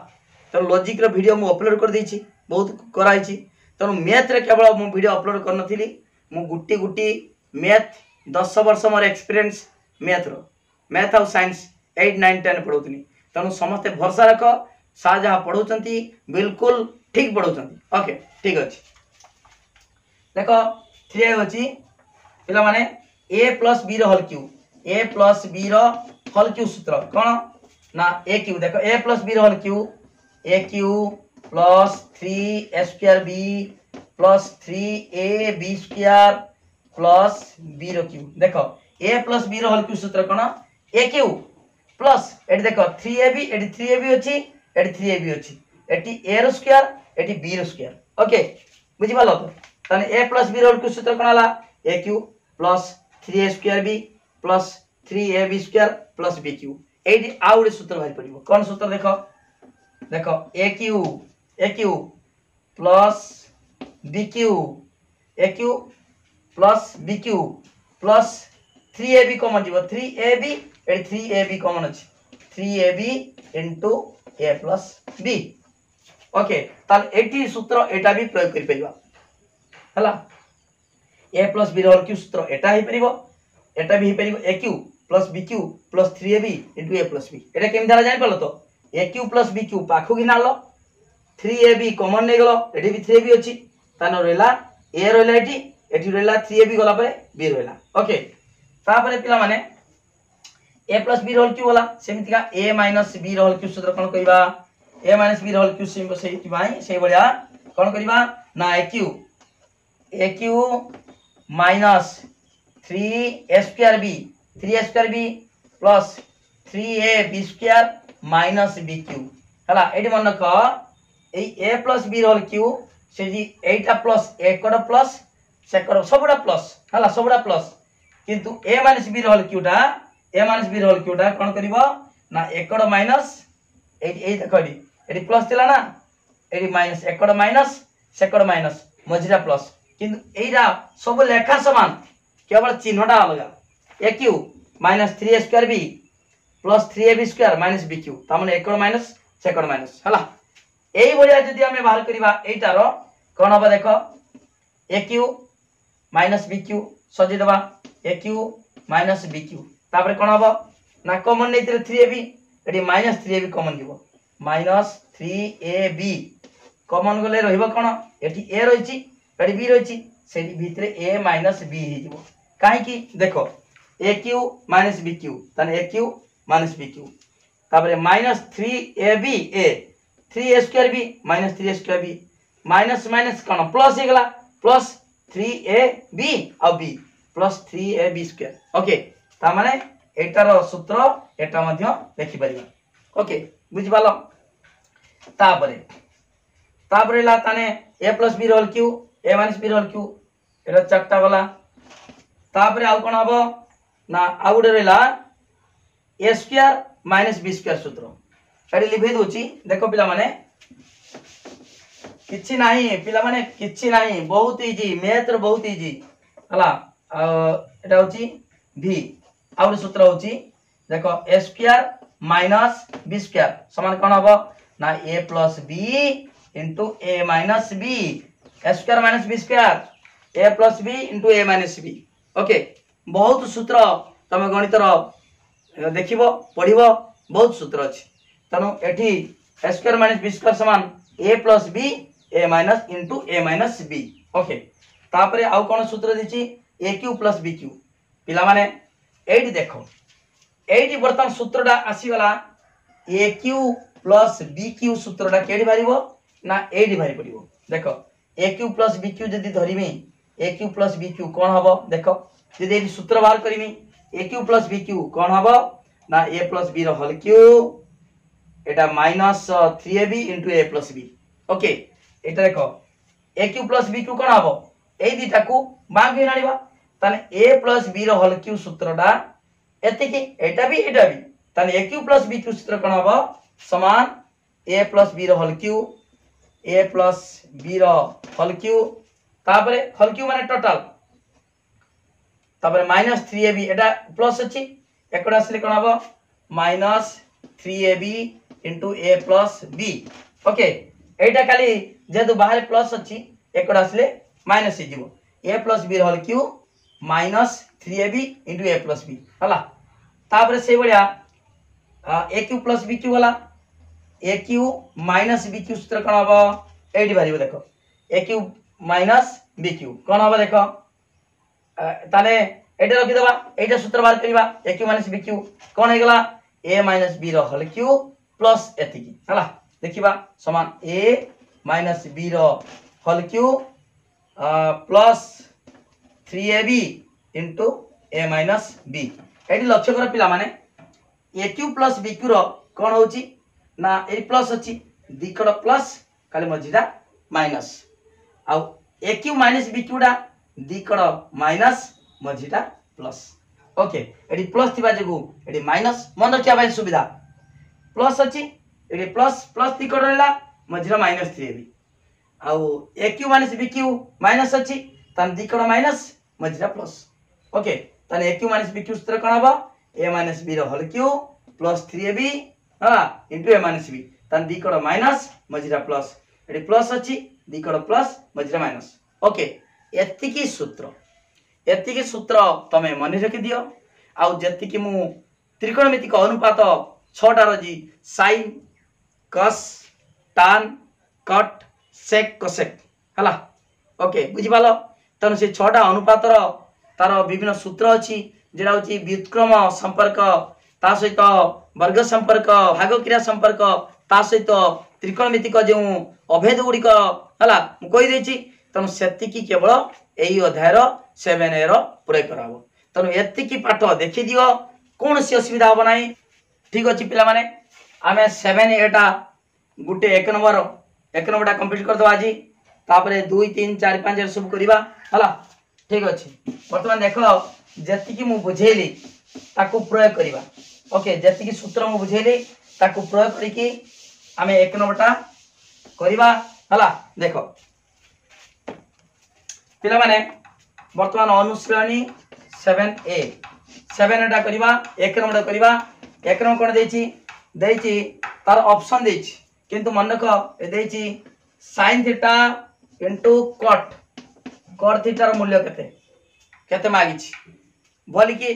तो लॉजिक रो वीडियो मु अपलोड कर देछि बहुत कराइछि तो मैथ रे केवल मु वीडियो अपलोड कर नथिली मु गुटी गुटी मैथ 10 वर्ष मोर एक्सपीरियंस मैथ और साइंस 8 9 10 पढौतनी तनु समस्त भरोसा रखो सा जहा पढौचंती बिल्कुल ठीक पढौचंती ओके ठीक अछि देखो 3 होची पिला माने a + b रो होल क्यूब a + b रो होल क्यूब सूत्र कोन ना a क्यूब देखो a + b रो whole cube a cube + 3a2b + 3ab square plus b रो क्यूब देखो a + b रो होल क्यूब सूत्र कोन a क्यूब प्लस एटी देखो 3ab एटी 3ab अछि एटी 3ab अछि एटी a रो स्क्वायर एटी b रो स्क्वायर ओके बुझि पालो तो तने a + b रो होल क्यूब सूत्र कोन हला a cube + 3a2b + 3ab square + b cube एटी आउडे सूत्र भाई पड़िबो कोन सूत्र देखो देखो a cube + b cube a cube + b cube + 3ab common जीवो 3ab एटी 3ab कॉमन अछि 3ab * a + b ओके ताल एटी सूत्र एटा भी प्रयोग करि परिबा हला a plus b whole cube सूत्र एटा हे परिबो एटा भी हे परिबो a cube plus b cube plus 3ab into a plus b एटा केम धारा जानि परलो तो a cube plus b cube पाखो घिनालो 3ab कॉमन नै गलो एठी भी 3ab अछि तानो रहला ए रहला एठी रहला 3ab गला परे b रहला ओके तापरे पिला माने a plus b whole cube वाला सेमिति का a minus b whole cube सूत्र कोन करिबा a minus b whole cube symbol से भाई से बलिया कोन करिबा ना a cube minus 3a square b 3a square b plus 3a b square minus b cube हला एडी मन क ए a plus b whole cube से जी एटा प्लस ए कोड प्लस से कोड सबडा प्लस हला सबडा प्लस किंतु a minus b whole cube टा a minus b whole cube टा कोन करिवो ना एकड़ माइनस ए देखो एडी प्लस थिला ना एडी माइनस एकड़ माइनस सेकड़ माइनस मझिरा प्लस किंतु एइरा सब लेखा समान केवल चिन्हटा अलग a cube minus 3a square b plus 3ab square minus b cube ता माने एकड़ माइनस सेकड़ माइनस हला एई बलिया जदी हमें बाहर करिबा एइटारो कोन होबा देखो a cube minus b cube सजी देबा a cube minus b cube तापर कोन होबो ना कॉमन नेतिरे 3ab एडी माइनस 3ab कॉमन दिबो माइनस 3ab कॉमन गले रहिबो कोन एठी a रहिछि एडी b रहिछि सेडी भितरे a माइनस b हि दिबो काहे कि देखो aq माइनस bq तने aq माइनस bq तापर minus 3ab a 3a square b minus 3a square b minus minus कोन प्लस हे गला प्लस 3ab और b plus 3ab square okay ता माने एटार सूत्र एटा मध्य लिखि परिबा ओके बुझि पालो तापरे ला ताने a plus b whole cube a minus b whole cube एटा चारटा गला तापरे आउ कोन हबो ना आउ गुडे रहला a square minus b square सूत्र एडी लिखि दोची देखो पिला माने किछि नाही पिला माने किछि नाही बहुत इजी मैथ रो बहुत इजी हला एटा होची v आउ सूत्र होची देखो a square minus b square समान कोन हबो ना a plus b into a minus b a square minus b square a plus b into a minus b okay बहुत सूत्र तमे गणित रो देखिबो पढिबो बहुत सूत्र अछि तनो एठी a square minus b square समान a plus b a minus into a minus b okay तापरे आउ कोन सूत्र दिछि aq प्लस bq पिला माने एठी देखो एठी वर्तमान सूत्रटा आसी गला aq प्लस bq सूत्रटा केडी भारिबो ना एठी भारि पडिबो देखो aq प्लस bq जदी धरिमी aq प्लस bq कोन हबो देखो जदी एठी सूत्र बाहर करिमी aq प्लस bq कोन हबो ना a प्लस b रो होल क्यू एटा minus 3ab into a plus b okay एटा देखो aq प्लस bq कोन हबो एई दिटा को बांगी नानिबा ताने a प्लस b रो होल क्यू सूत्रटा एतिकी एटा भी ताने aq प्लस bq सूत्र कोन हबो समान a प्लस b रो whole cube a plus b रो होल क्यू तापरे होल क्यू माने टोटल तापरे माइनस 3ab एटा प्लस अछि एकडा असले कोन हबो minus 3ab into a plus b okay एटा खाली जेदु बाहर प्लस अछि एकडा असले माइनस हि जिवो a plus b whole cube minus 3ab into a plus b हला तापरे से बलिया aq प्लस bq वाला aq माइनस bq सूत्र कोन हबो एडी भारिबो देखो aq माइनस bq कोन हबो देखो ताने एटा रखि देबा एटा सूत्र बाहर करिबा aq माइनस bq कोन हे गला a माइनस b रो होल क्यू प्लस एतिकी हला देखिबा समान a माइनस b रो whole cube plus 3ab into a minus b एडी लक्ष्य कर पिला माने aq प्लस bq रो कोन होची ना ए प्लस अछि दिकड़ प्लस खाली मझिरा माइनस आ aq माइनस bq डा दिकड़ माइनस मझिरा प्लस ओके एडी प्लस थिबा जगु एडी माइनस मन रखिया बाय सुविधा प्लस अछि एडी प्लस प्लस दिकड़ रहला मझिरा माइनस 3ab आ aq माइनस bq माइनस अछि तन दिकड़ माइनस मझिरा प्लस ओके तने aq माइनस bq सूत्र कोन हबो a माइनस b रो होल क्यू प्लस 3ab हां इनटू a माइनस b तन दिकड़ माइनस मझिरा प्लस एडी प्लस अछि दिकड़ प्लस मझिरा माइनस ओके एतिकी सूत्र तमे मन रखी दियो। आउ जतिकी मु त्रिकोणमितिक अनुपात 6टा रजी साइन कस टान कट सेक कोसेक हला। ओके बुझी पालो। तनु से 6टा अनुपात तार विभिन्न सूत्र अछि जेडा होची व्युत्क्रम संपर्क ता सहित वर्ग संपर्क भाग क्रिया संपर्क ता सहित त्रिकोणमितिक जो अभेद गुड़िक हला मु कहि देछि। तनु सेतिकी केवल एही अध्याय 7A रो प्रयोग कराबो। तनु एतिकी पाठ देखि दियो कोन सी असुविधा हो नाही। ठीक अछि पिला माने आमे 7A टा गुटे 1 नंबर कंप्लीट कर दो आजी। तापरे 2 3 4 5 सब करिबा हला। ठीक अछि वर्तमान देखो जतिकी मु बुझेली ताकू प्रयोग करिबा। ओके जतिकी सूत्र मु बुझेली ताकू प्रयोग करिकी आमे 1 नंबरटा करिबा हला। देखो पिला माने वर्तमान अनुशीलनी 7A टा करिबा 1 नंबर करिबा। 1 नंबर कोन देछि तार ऑप्शन देछि किंतु मन रख ए देछि sin theta into cot theta रो मूल्य केते मागिछि बोली कि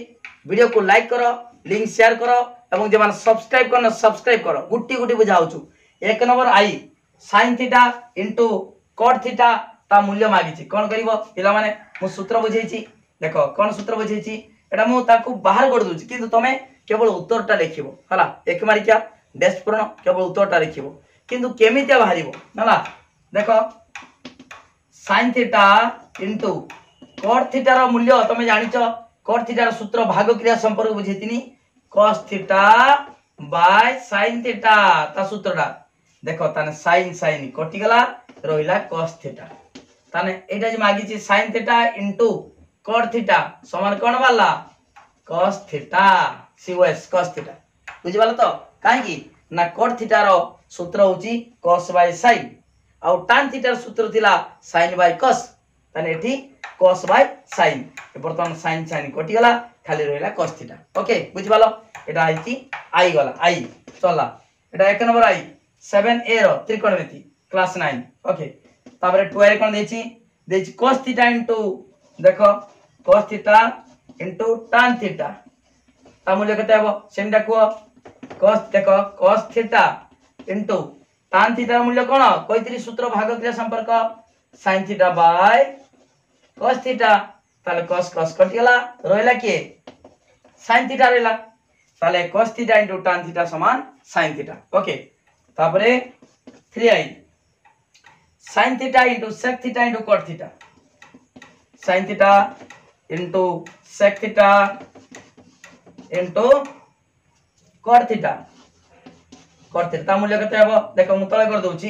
वीडियो को लाइक करो लिंक शेयर करो एवं जे मान सब्सक्राइब करना सब्सक्राइब करो। गुट्टी गुट्टी बुझाउछु 1 नंबर आई sin theta into cot theta ता मूल्य मागिछि कोन करिवो पिला माने मु सूत्र बुझेछि। देखो कोन सूत्र बुझेछि एटा मु ताकू बाहर कर दोछि किंतु तमे केवल उत्तरटा लिखिबो हला। एक मारी क्या डैश पूर्ण केवल उत्तरटा लिखिबो किंतु केमितिया बाहरिबो हला। देखो sin theta into cot theta रो मूल्य तमे जानिचो। cot थीटा रो सूत्र भाग क्रिया संपर्क बुझेतिनी cos theta by sin theta ता सूत्रटा। देखो ताने sin कटि गला रहिला cos थीटा। ताने एटा जे मागिछि sin theta into cot theta समान कोन वाला cos theta cos cos theta बुझि बाला तो काहे कि ना cot थीटा रो सूत्र होची cos बाय sin आउ tan थीटा रो सूत्र थिला sin बाय cos। ताने एठी cos बाय sin वर्तमान sin कटि गला खाली रहिला cos थीटा। ओके बुझि बालो एटा आइछि आई गला आई चला एटा 1 नंबर आई 7A रो त्रिकोणमिति क्लास 9। ओके तापरे 2 रे कोन देछि cos थीटा इनटू देखो cos theta into tan theta ता मूल्य केते हबो सेमटा को cos देखो cos theta into tan theta मूल्य कोन कहितरी सूत्र भाग क्रिया संपर्क sin theta by cos theta ताले cos cos कटि गला रहला के sin थीटा रहला ताले cos theta into tan theta समान sin थीटा। ओके तापरे 3i sin theta into sec theta into cot theta sin theta into sec theta into cot theta ता मूल्य केते हबो देखो मु तळे कर दोछि।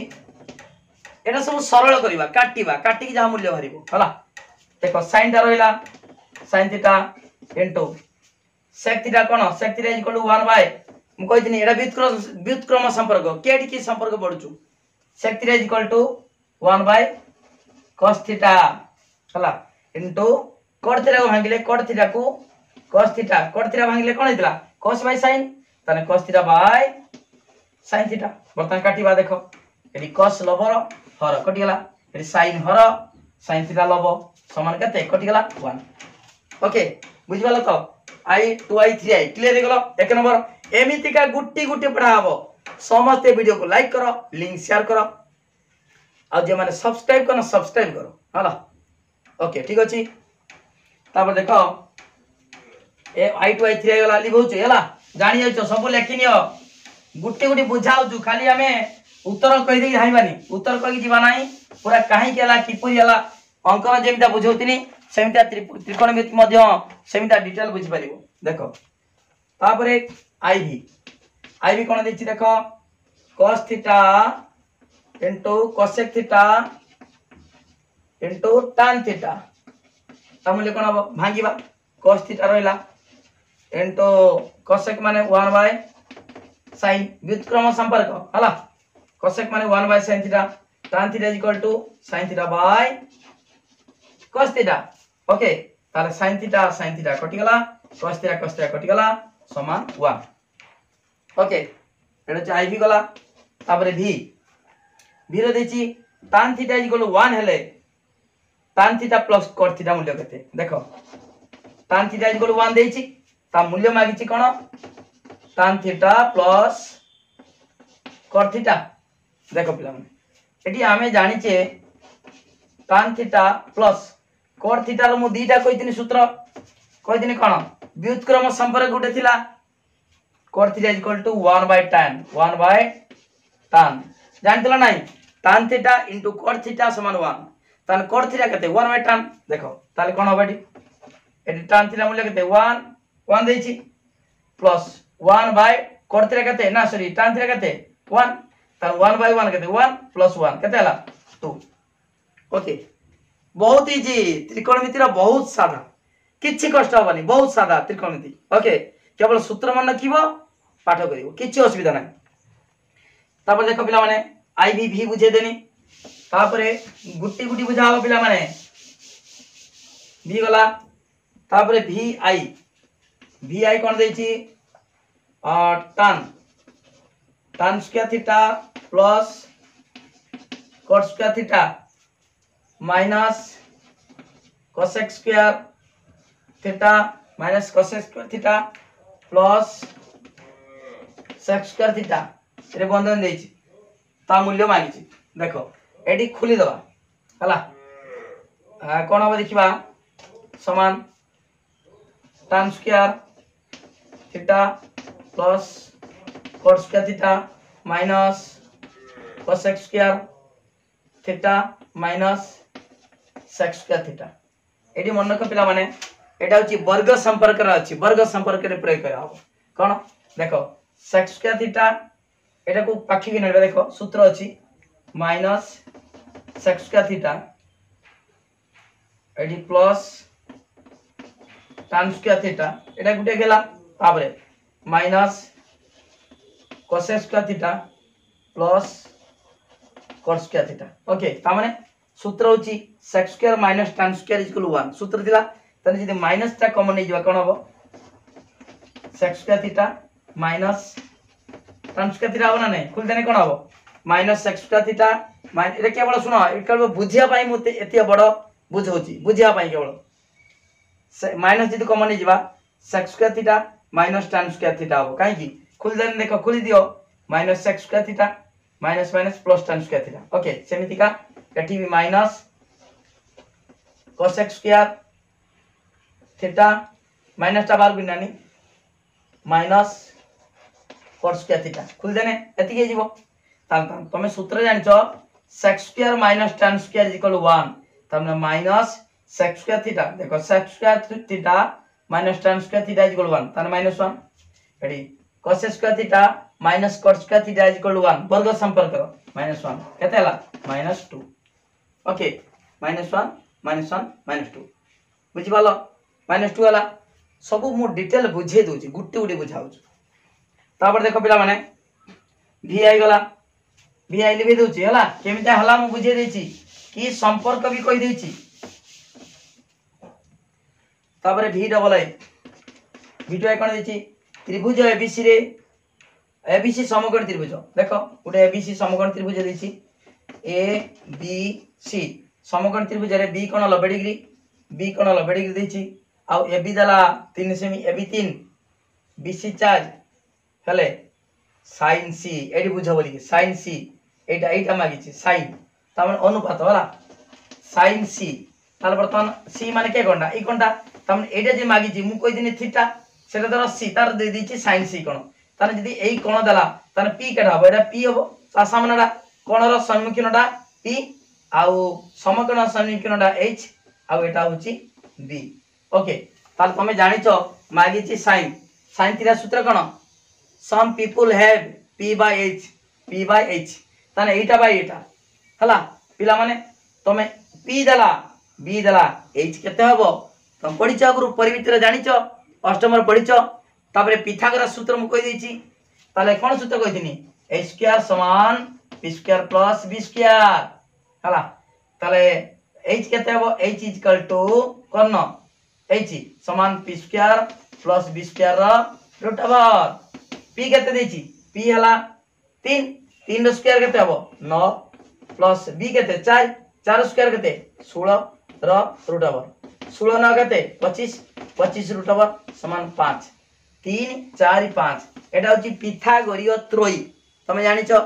एटा सब सरल करिबा काटिबा काटि कि जा मूल्य भरिबो हला। देखो sin टा रहिला sin theta into sec theta कोन sec theta equal to 1 by मु कहिथिनी एटा व्युत्क्रम संपर्क केडी की संपर्क पडुछु sec theta equal to 1 by cos theta हला इनटू cot थीटा को भांगिले cot थीटा को cos थीटा cot थीटा भांगिले कोन हेतला cos बाय sin तने cos theta by sin theta. बर्तन काटिबा देखो एडी cos लबर हर कटि गला एडी sin हर sin थीटा लब समान केते कटि गला 1। ओके बुझिबालो तो आई 2i 3i क्लियर हे गलो 1 नंबर एमिति का गुट्टी गुट्टी पढ़ा हबो। समस्त वीडियो को लाइक करो लिंक शेयर करो आ जे माने सब्सक्राइब करना सब्सक्राइब करो हला। ओके ठीक अछि तापर देखो ए आई 2i 3i गला लिखौछु हला जानि जाइछो सब लेखिनियो गुट्टी गुट्टी बुझाउछु खाली हमें उत्तर कहि दे हाइबानी उत्तर कहि जीवा नाही पूरा काहे केला किपरि हला अंकन जेमिता बुझौतिनी सेमिता त्रिकोणमिति मध्य सेमिता डिटेल बुझि परिबो। देखो तापरे आईवी कोन देछि देखो cos theta into cosec theta into tan theta ता मूल्य कोन हबो भांगीबा cos थीटा रहला इनटू cosec माने 1 बाय sin व्युत्क्रम संपर्क हला cosec माने 1 by sin theta tan theta equal to sin theta by cos theta. Okay ताले sin थीटा कटि गला cos थीटा कटि गला समान 1। ओके एटा आईवी गला तापरे v रो देछि tan थीटा इक्वल टू 1 हेले tan theta plus cot theta मूल्य केते देखो tan थीटा इक्वल 1 देछि ता मूल्य मागिछि कोन tan theta plus cot theta देखो पिला माने एटी आमे जानि छे tan theta plus cot theta रो मु दीटा कहिथिनि सूत्र कहिथिनि कोन व्युत्क्रम संपर्क गुटे थिला cot theta equal to 1 by tan जानतला नाही tan theta into cot theta समान 1 तान cot थीटा केते 1 by tan देखो ताले कोन होबडी एटी tan थीटा मूल्य केते 1 देछि प्लस 1 by cot थीटा केते ना सॉरी tan थीटा केते 1 तान 1 by 1 केते 1 प्लस 1 केते हला 2 ओके बहुत इजी त्रिकोणमिति बहुत सादा किछि कष्ट होबनी बहुत सादा त्रिकोणमिति ओके केवल सूत्र मन रखिबो पाठ करिवो किछि असुविधा नाही तापर देखो पिला माने आई भी बुझे देनी तापरे गुट्टी गुट्टी बुझाओ पिला माने भी गला तापरे भी आई कोन देछि tan square theta plus cot square theta minus cosec square theta minus cosec square theta plus sec square theta रे बंधन देछि ता मूल्य मागिछि देखो एडी खुली दबा हला कोन हो देखिबा समान tan square theta plus cot square theta minus cosec square theta minus sec square theta एडी मन रख पिला माने एटा होची वर्ग संपर्क रे अछि वर्ग संपर्क रे प्रयोग करा हो कोन देखो sec स्क्वायर थीटा एटा को पाखी के नेबे देखो सूत्र अछि माइनस sec स्क्वायर थीटा एडी प्लस tan स्क्वायर थीटा एटा गुटे गेला ताबरे minus cosec square theta plus cot square theta okay ता माने सूत्र होची sec square minus tan square equal 1 सूत्र दिला तने जदि माइनस ता कॉमन नै जवा कोन हबो sec square theta minus tan square theta होना नै खुल देने कोन हबो माइनस sec स्क्वायर थीटा एटा केवल सुनो एटा बुझिया पाई मते एतिया बडो बुझौची बुझिया पाई केवल माइनस जदि कॉमन नै जवा sec square theta minus tan square theta हबो काई की खुल देने देखो खुली दियो minus sec square theta minus minus plus tan square theta okay सेमिति का एठी भी minus cosec square theta minus टा बार बिनानी माइनस cot स्क्वायर थीटा खुल देने एति के जीवो ताम तमे सूत्र जानिचो sec square minus tan square equal 1 तमने माइनस sec स्क्वायर थीटा देखो sec square theta minus tan square theta equal 1 ताने माइनस 1 एडी cos square theta minus cot square theta equal 1 वर्ग संपर्क करो माइनस 1 केते हला माइनस 2 ओके माइनस 1 -2 बुझि पालो माइनस 2 हला सब मु डिटेल बुझे दोची गुट्टी गुटी बुझाउ तापर देखो पिला माने vi गला vi लिबे दोची हला केमिता हला मु बुझे देची की संपर्क भी कहि देची तापर v डबल i v2 कोन देची त्रिभुज abc रे abc समकोण त्रिभुज देखो उडे abc समकोण त्रिभुज देची abc समकोण त्रिभुज रे b कोण 90 डिग्री b कोण 90 डिग्री देची आ ab दला 3 सेमी ab 3 bc 4 हेले sin c एडी बुझो बोली sin c एटा मागिची sin तामन अनुपात होला sin c ताल बर्तन c माने के कोनटा ई कोनटा तामन एटा जे मागिची मु कहि दिने थीटा सेटा दर c तार दे दीची sin c कोन ताने जदी एई कोन दला ताने p केटा हो एटा p हो ता सामनेडा कोनर सम्मुखीनडा p आउ समकोण सम्मुखीनडा h आउ एटा होची b ओके ताल तमे जानिचो मागिची sin थीटा सूत्र कोन some people have p by h ताने एटा बाय एटा हला पिला माने तमे p दला b दला h केते हबो तम पढिचो गुरु परिमितिर जानिचो अष्टम रे पढिचो तापरे पिथागोरस सूत्र मु कहि देछि ताले कोन सूत्र कहिथिनी h स्क्वायर समान p square plus b square हला ताले h केते हबो h इक्वल टू कोन h समान p square plus b square रा रूट ओवर p केते देछि p हला 3 रो स्क्वायर केते हबो 9 प्लस b केते 4 स्क्वायर केते 16 रूट ओवर 16 9 केते 25 25 रूट ओवर समान 5 3 4 5 एटा होची पिथागोरीय त्रयी तमे जानि छ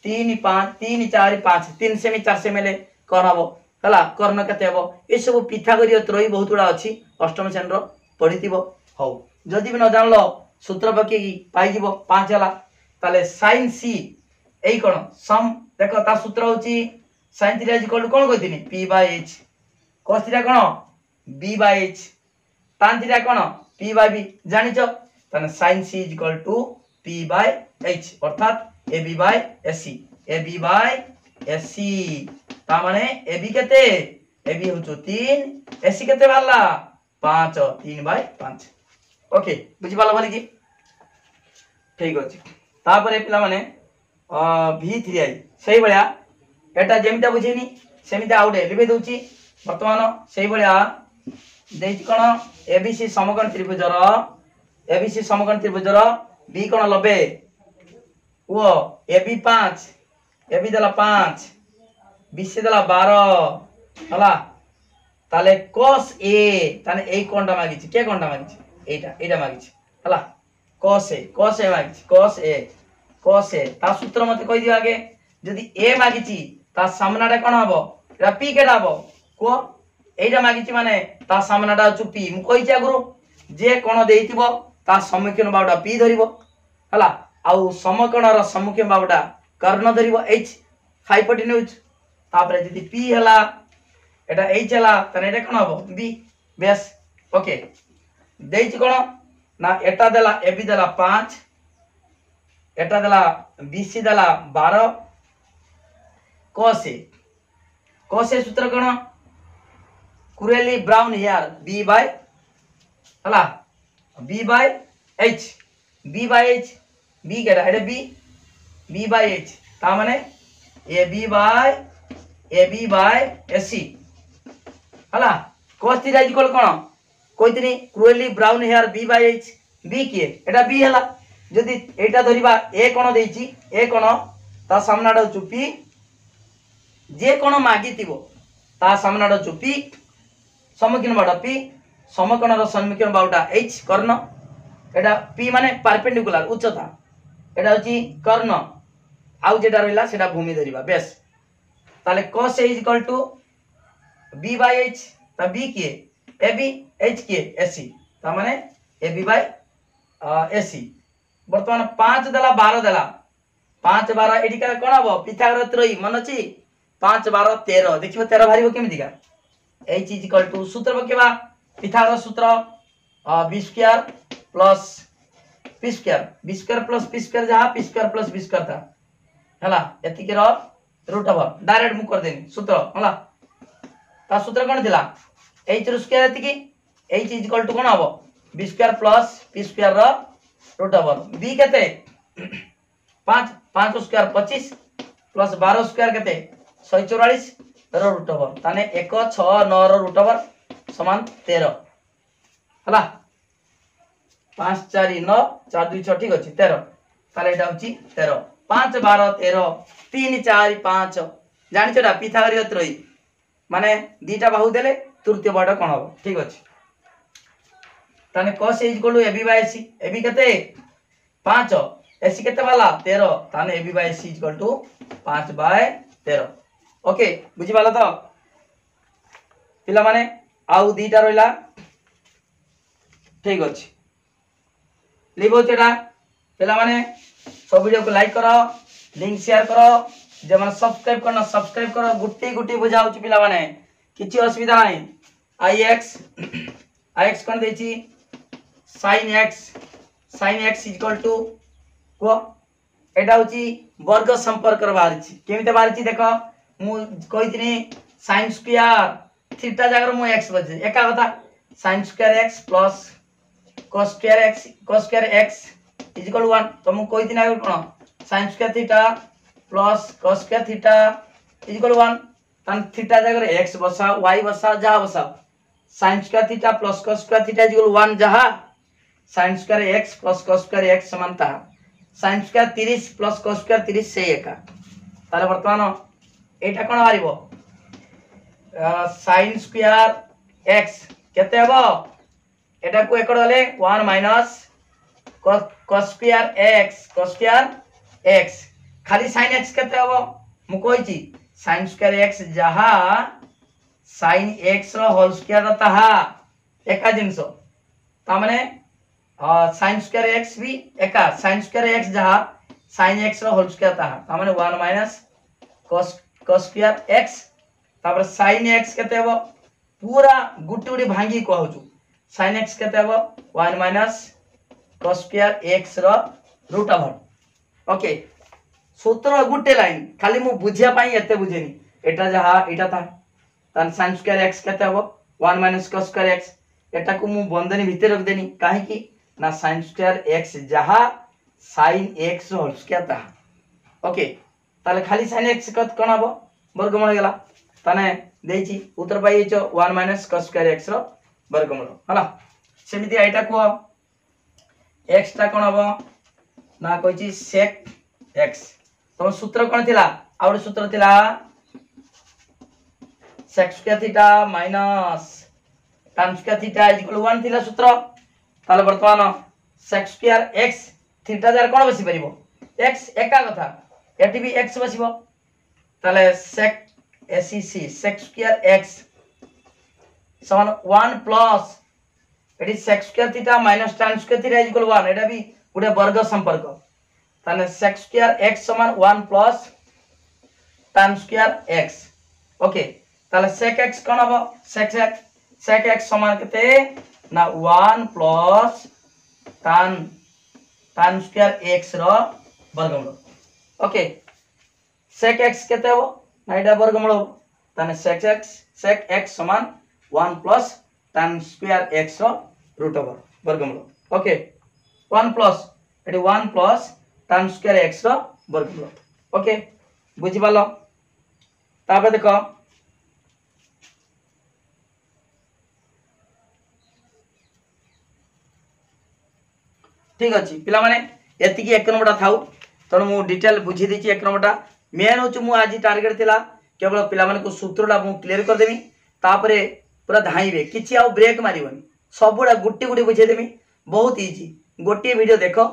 3 5 3 4 5 3 सेमी 4 सेमी ले कोन हबो हला कर्ण केते हबो ए सब पिथागोरीय त्रयी बहुत उडा अछि अष्टम श्रेणी रो पढितिबो हो जदि भी न जानलो सूत्र पके पाई जीवो 5 हला ताले sin c एई कोन सम देखो ता सूत्र होची sin थीटा इक्वल टू कोन कहितिनी p by h cos theta कोन b by h tan theta कोन p by b जानि छ तने sin c equal to p by h अर्थात ab by sc ab by sc ता माने ab केते ab होचो 3 sc केते बाला 5 3 by 5 ओके बुझि पाला बोली की ठीक अछि तापरे पिला माने v3i सही बळिया एटा जेमिता बुझेनी सेमिता आउडे लिबे दउची वर्तमान सही बळिया देइची कोन abc समकोण त्रिभुजर b कोन लबे वो ab 5 ab दला 5 bc दला 12 हला ताले cos a ताने ए कोणटा मागिची के कोणटा मागिची एटा मागिची हला cos a मागिची cos a ता सूत्र मते कहि दियो आगे जदी a मागिची ता सामनाटा कोन हबो एटा p केटा हबो को एटा मागिची माने ता सामनाटा छु p मु कहि जा गुरु जे कोन देइतिबो ता सम्मुखीन बाउडा p धरिबो हला आउ समकोणर सम्मुखीन बाउडा कर्ण धरिबो h हाइपोटेन्यूज तापरे जदी p हला एटा h हला तने एटा कोन हबो b बेस ओके देइची कोन ना एटा देला ab देला 5 एटा देला bc देला 12 cos a सूत्र कोन कुरेली ब्राउन हेयर b by हला b by h b केटा एटा b by h ता माने ab by sc हला cos थीटा इक्वल कोन कोइतनी क्रुएली ब्राउन हेयर b by h b किए एटा b हला जदी एटा धरिबा a कोन देइची a कोन ता सामनाडा चुपी जे कोन मागितिबो ता सामनाडा चुपी सम्मुखीन बाडा p समकोणर सम्मुखीन बाउटा h कर्ण एटा p माने परपेंडिकुलर उच्चता एटा होची कर्ण आउ जेटा रहिला सेटा भूमि धरिबा बेस ताले cos a b by h ता b किए ab h किए sc ता माने ab by sc वर्तमान 5 देला 12 देला 5 12 एडी का कोन हबो पिथागोरस त्रयी मन अछि 5 12 13 देखिबो 13 भारिबो केमिति का h इक्वल टू सूत्र बकेबा पिथागोरस सूत्र b square plus p square plus p square जहां p square plus b square था हला एति के रूट ओवर डायरेक्ट मु कर देनी सूत्र हला ता सूत्र कोन दिला h रो स्क्वायर एति की h इक्वल टू कोन हबो b square plus p square रो रूट ओवर b केते 5 स्क्वायर 25 प्लस 12 स्क्वायर केते 144 रो रूट ओवर ताने 1 6 9 रो रूट ओवर समान 13 हला 5 4 9 4 2 6 ठीक अछि 13 ताले एटा होची 13 5 12 13 3 4 5 जानि छडा पिथागोरीय त्रयी माने दीटा बाहु देले तृतीय बाटा कोन हो ठीक अछि ताने cos a equal to ab by sc ab केते 5 sc केते वाला 13 ताने ab by sc equal to 5 by 13 okay बुझि वाला तो पिला माने आउ दीटा रहिला ठीक अछि लिबो चेडा पिला माने सब वीडियो को लाइक करो लिंक शेयर करो जे माने सब्सक्राइब करना सब्सक्राइब करो गुट्टी गुट्टी बुझाउची पिला माने किछि असुविधा नाही ix कोन देछि sin x इक्वल टू को एटा होची वर्ग संपर्क बाहरची केमिते बाहरची देखो मु कहितनी sin स्क्वायर थीटा जागर मु x बजे एका कथा sin square x plus cos square x equal 1 तो मु कहितनी आगर कोन sin square theta plus cos square theta equal 1 तन थीटा जागर x बसा y बसा जा बसा sin square theta plus cos square theta equal 1 जहा sin square x plus cos square x समानता sin square 30 plus cos square 30 से एका ताले वर्तमान एटा कोन हारिबो sin स्क्वायर x केते हबो एटा को एकड़ गले 1 माइनस cos स्क्वायर x खाली sin x केते हबो मु कहिची sin स्क्वायर x जहा sin x रो होल स्क्वायर ताहा एका जिंस ता माने sin स्क्वायर x भी एका sin स्क्वायर x जहा sin x रो होल स्क्वायर ताहा ता माने 1 माइनस cos स्क्वायर x तापर sin x केते हबो पूरा गुटी गुटी भांगी कहउछु sin x केते हबो 1 माइनस cos स्क्वायर x रो रूट ओवर ओके सूत्र गुटे लाइन खाली मु बुझिया पई एते बुझेनी एटा जहा एटा था तन sin स्क्वायर x केते हबो 1 माइनस cos स्क्वायर x एटा को मु बंधनी भीतर रख देनी काहे की ना sin स्क्वायर x जहा sin x रो होल स्क्वायर था ओके ताले खाली sin x कत कोन हबो वर्गमूल गेला ताने देछि उत्तर पाई छ 1 माइनस cos स्क्वायर x रो वर्गमूल हला सेमिति आइटा को x ता कोन हबो ना कहिछि sec x तो सूत्र कोन थिला आउर सूत्र थिला sec square theta minus tan square theta equal 1 थिला सूत्र ताले वर्तमान sec स्क्वायर x थीटा जार कोन बसी परिबो x एका कथा एटी भी x बसिबो ताले sec sec स्क्वायर x समान 1 plus eighty sec square theta minus tan square theta equal 1 एटा भी गुडे वर्ग संपर्क ताने sec स्क्वायर x समान 1 plus tan square x okay ताले sec x कोन हबो sec x समान केते ना 1 प्लस tan स्क्वायर x रो वर्गमूल ओके sec x केते हबो ना एटा वर्गमूल हबो ताने sec x समान 1 प्लस tan स्क्वायर x रो रूट ओवर वर्गमूल okay 1 plus eighty 1 plus tan square x रो वर्गमूल ओके बुझि पालो ताबे देखो ठीक अछि पिला माने एति की 1 नंबरटा थाउ तण मु डिटेल बुझी दिछि 1 नंबरटा मेन होछु मु आज टारगेट थिला केवल पिला माने को सूत्रटा मु क्लियर कर देबी तापरे पूरा धाइबे किछि आ ब्रेक मारिबनी सबुडा गुट्टी गुटी बुझे देबी बहुत इजी गोटे वीडियो देखो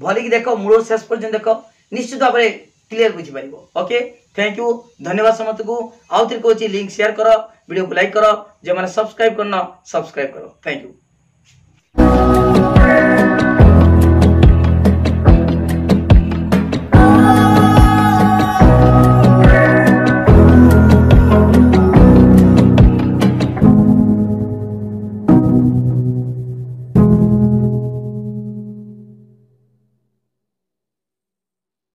भली की देखो मूल शेष पर्यंत देखो निश्चित भाव में क्लियर बुझी पारिबो ओके थैंक यू धन्यवाद समस्त को आउ तिर कोची लिंक शेयर करो वीडियो को लाइक करो जे माने सब्सक्राइब करना सब्सक्राइब करो थैंक यू।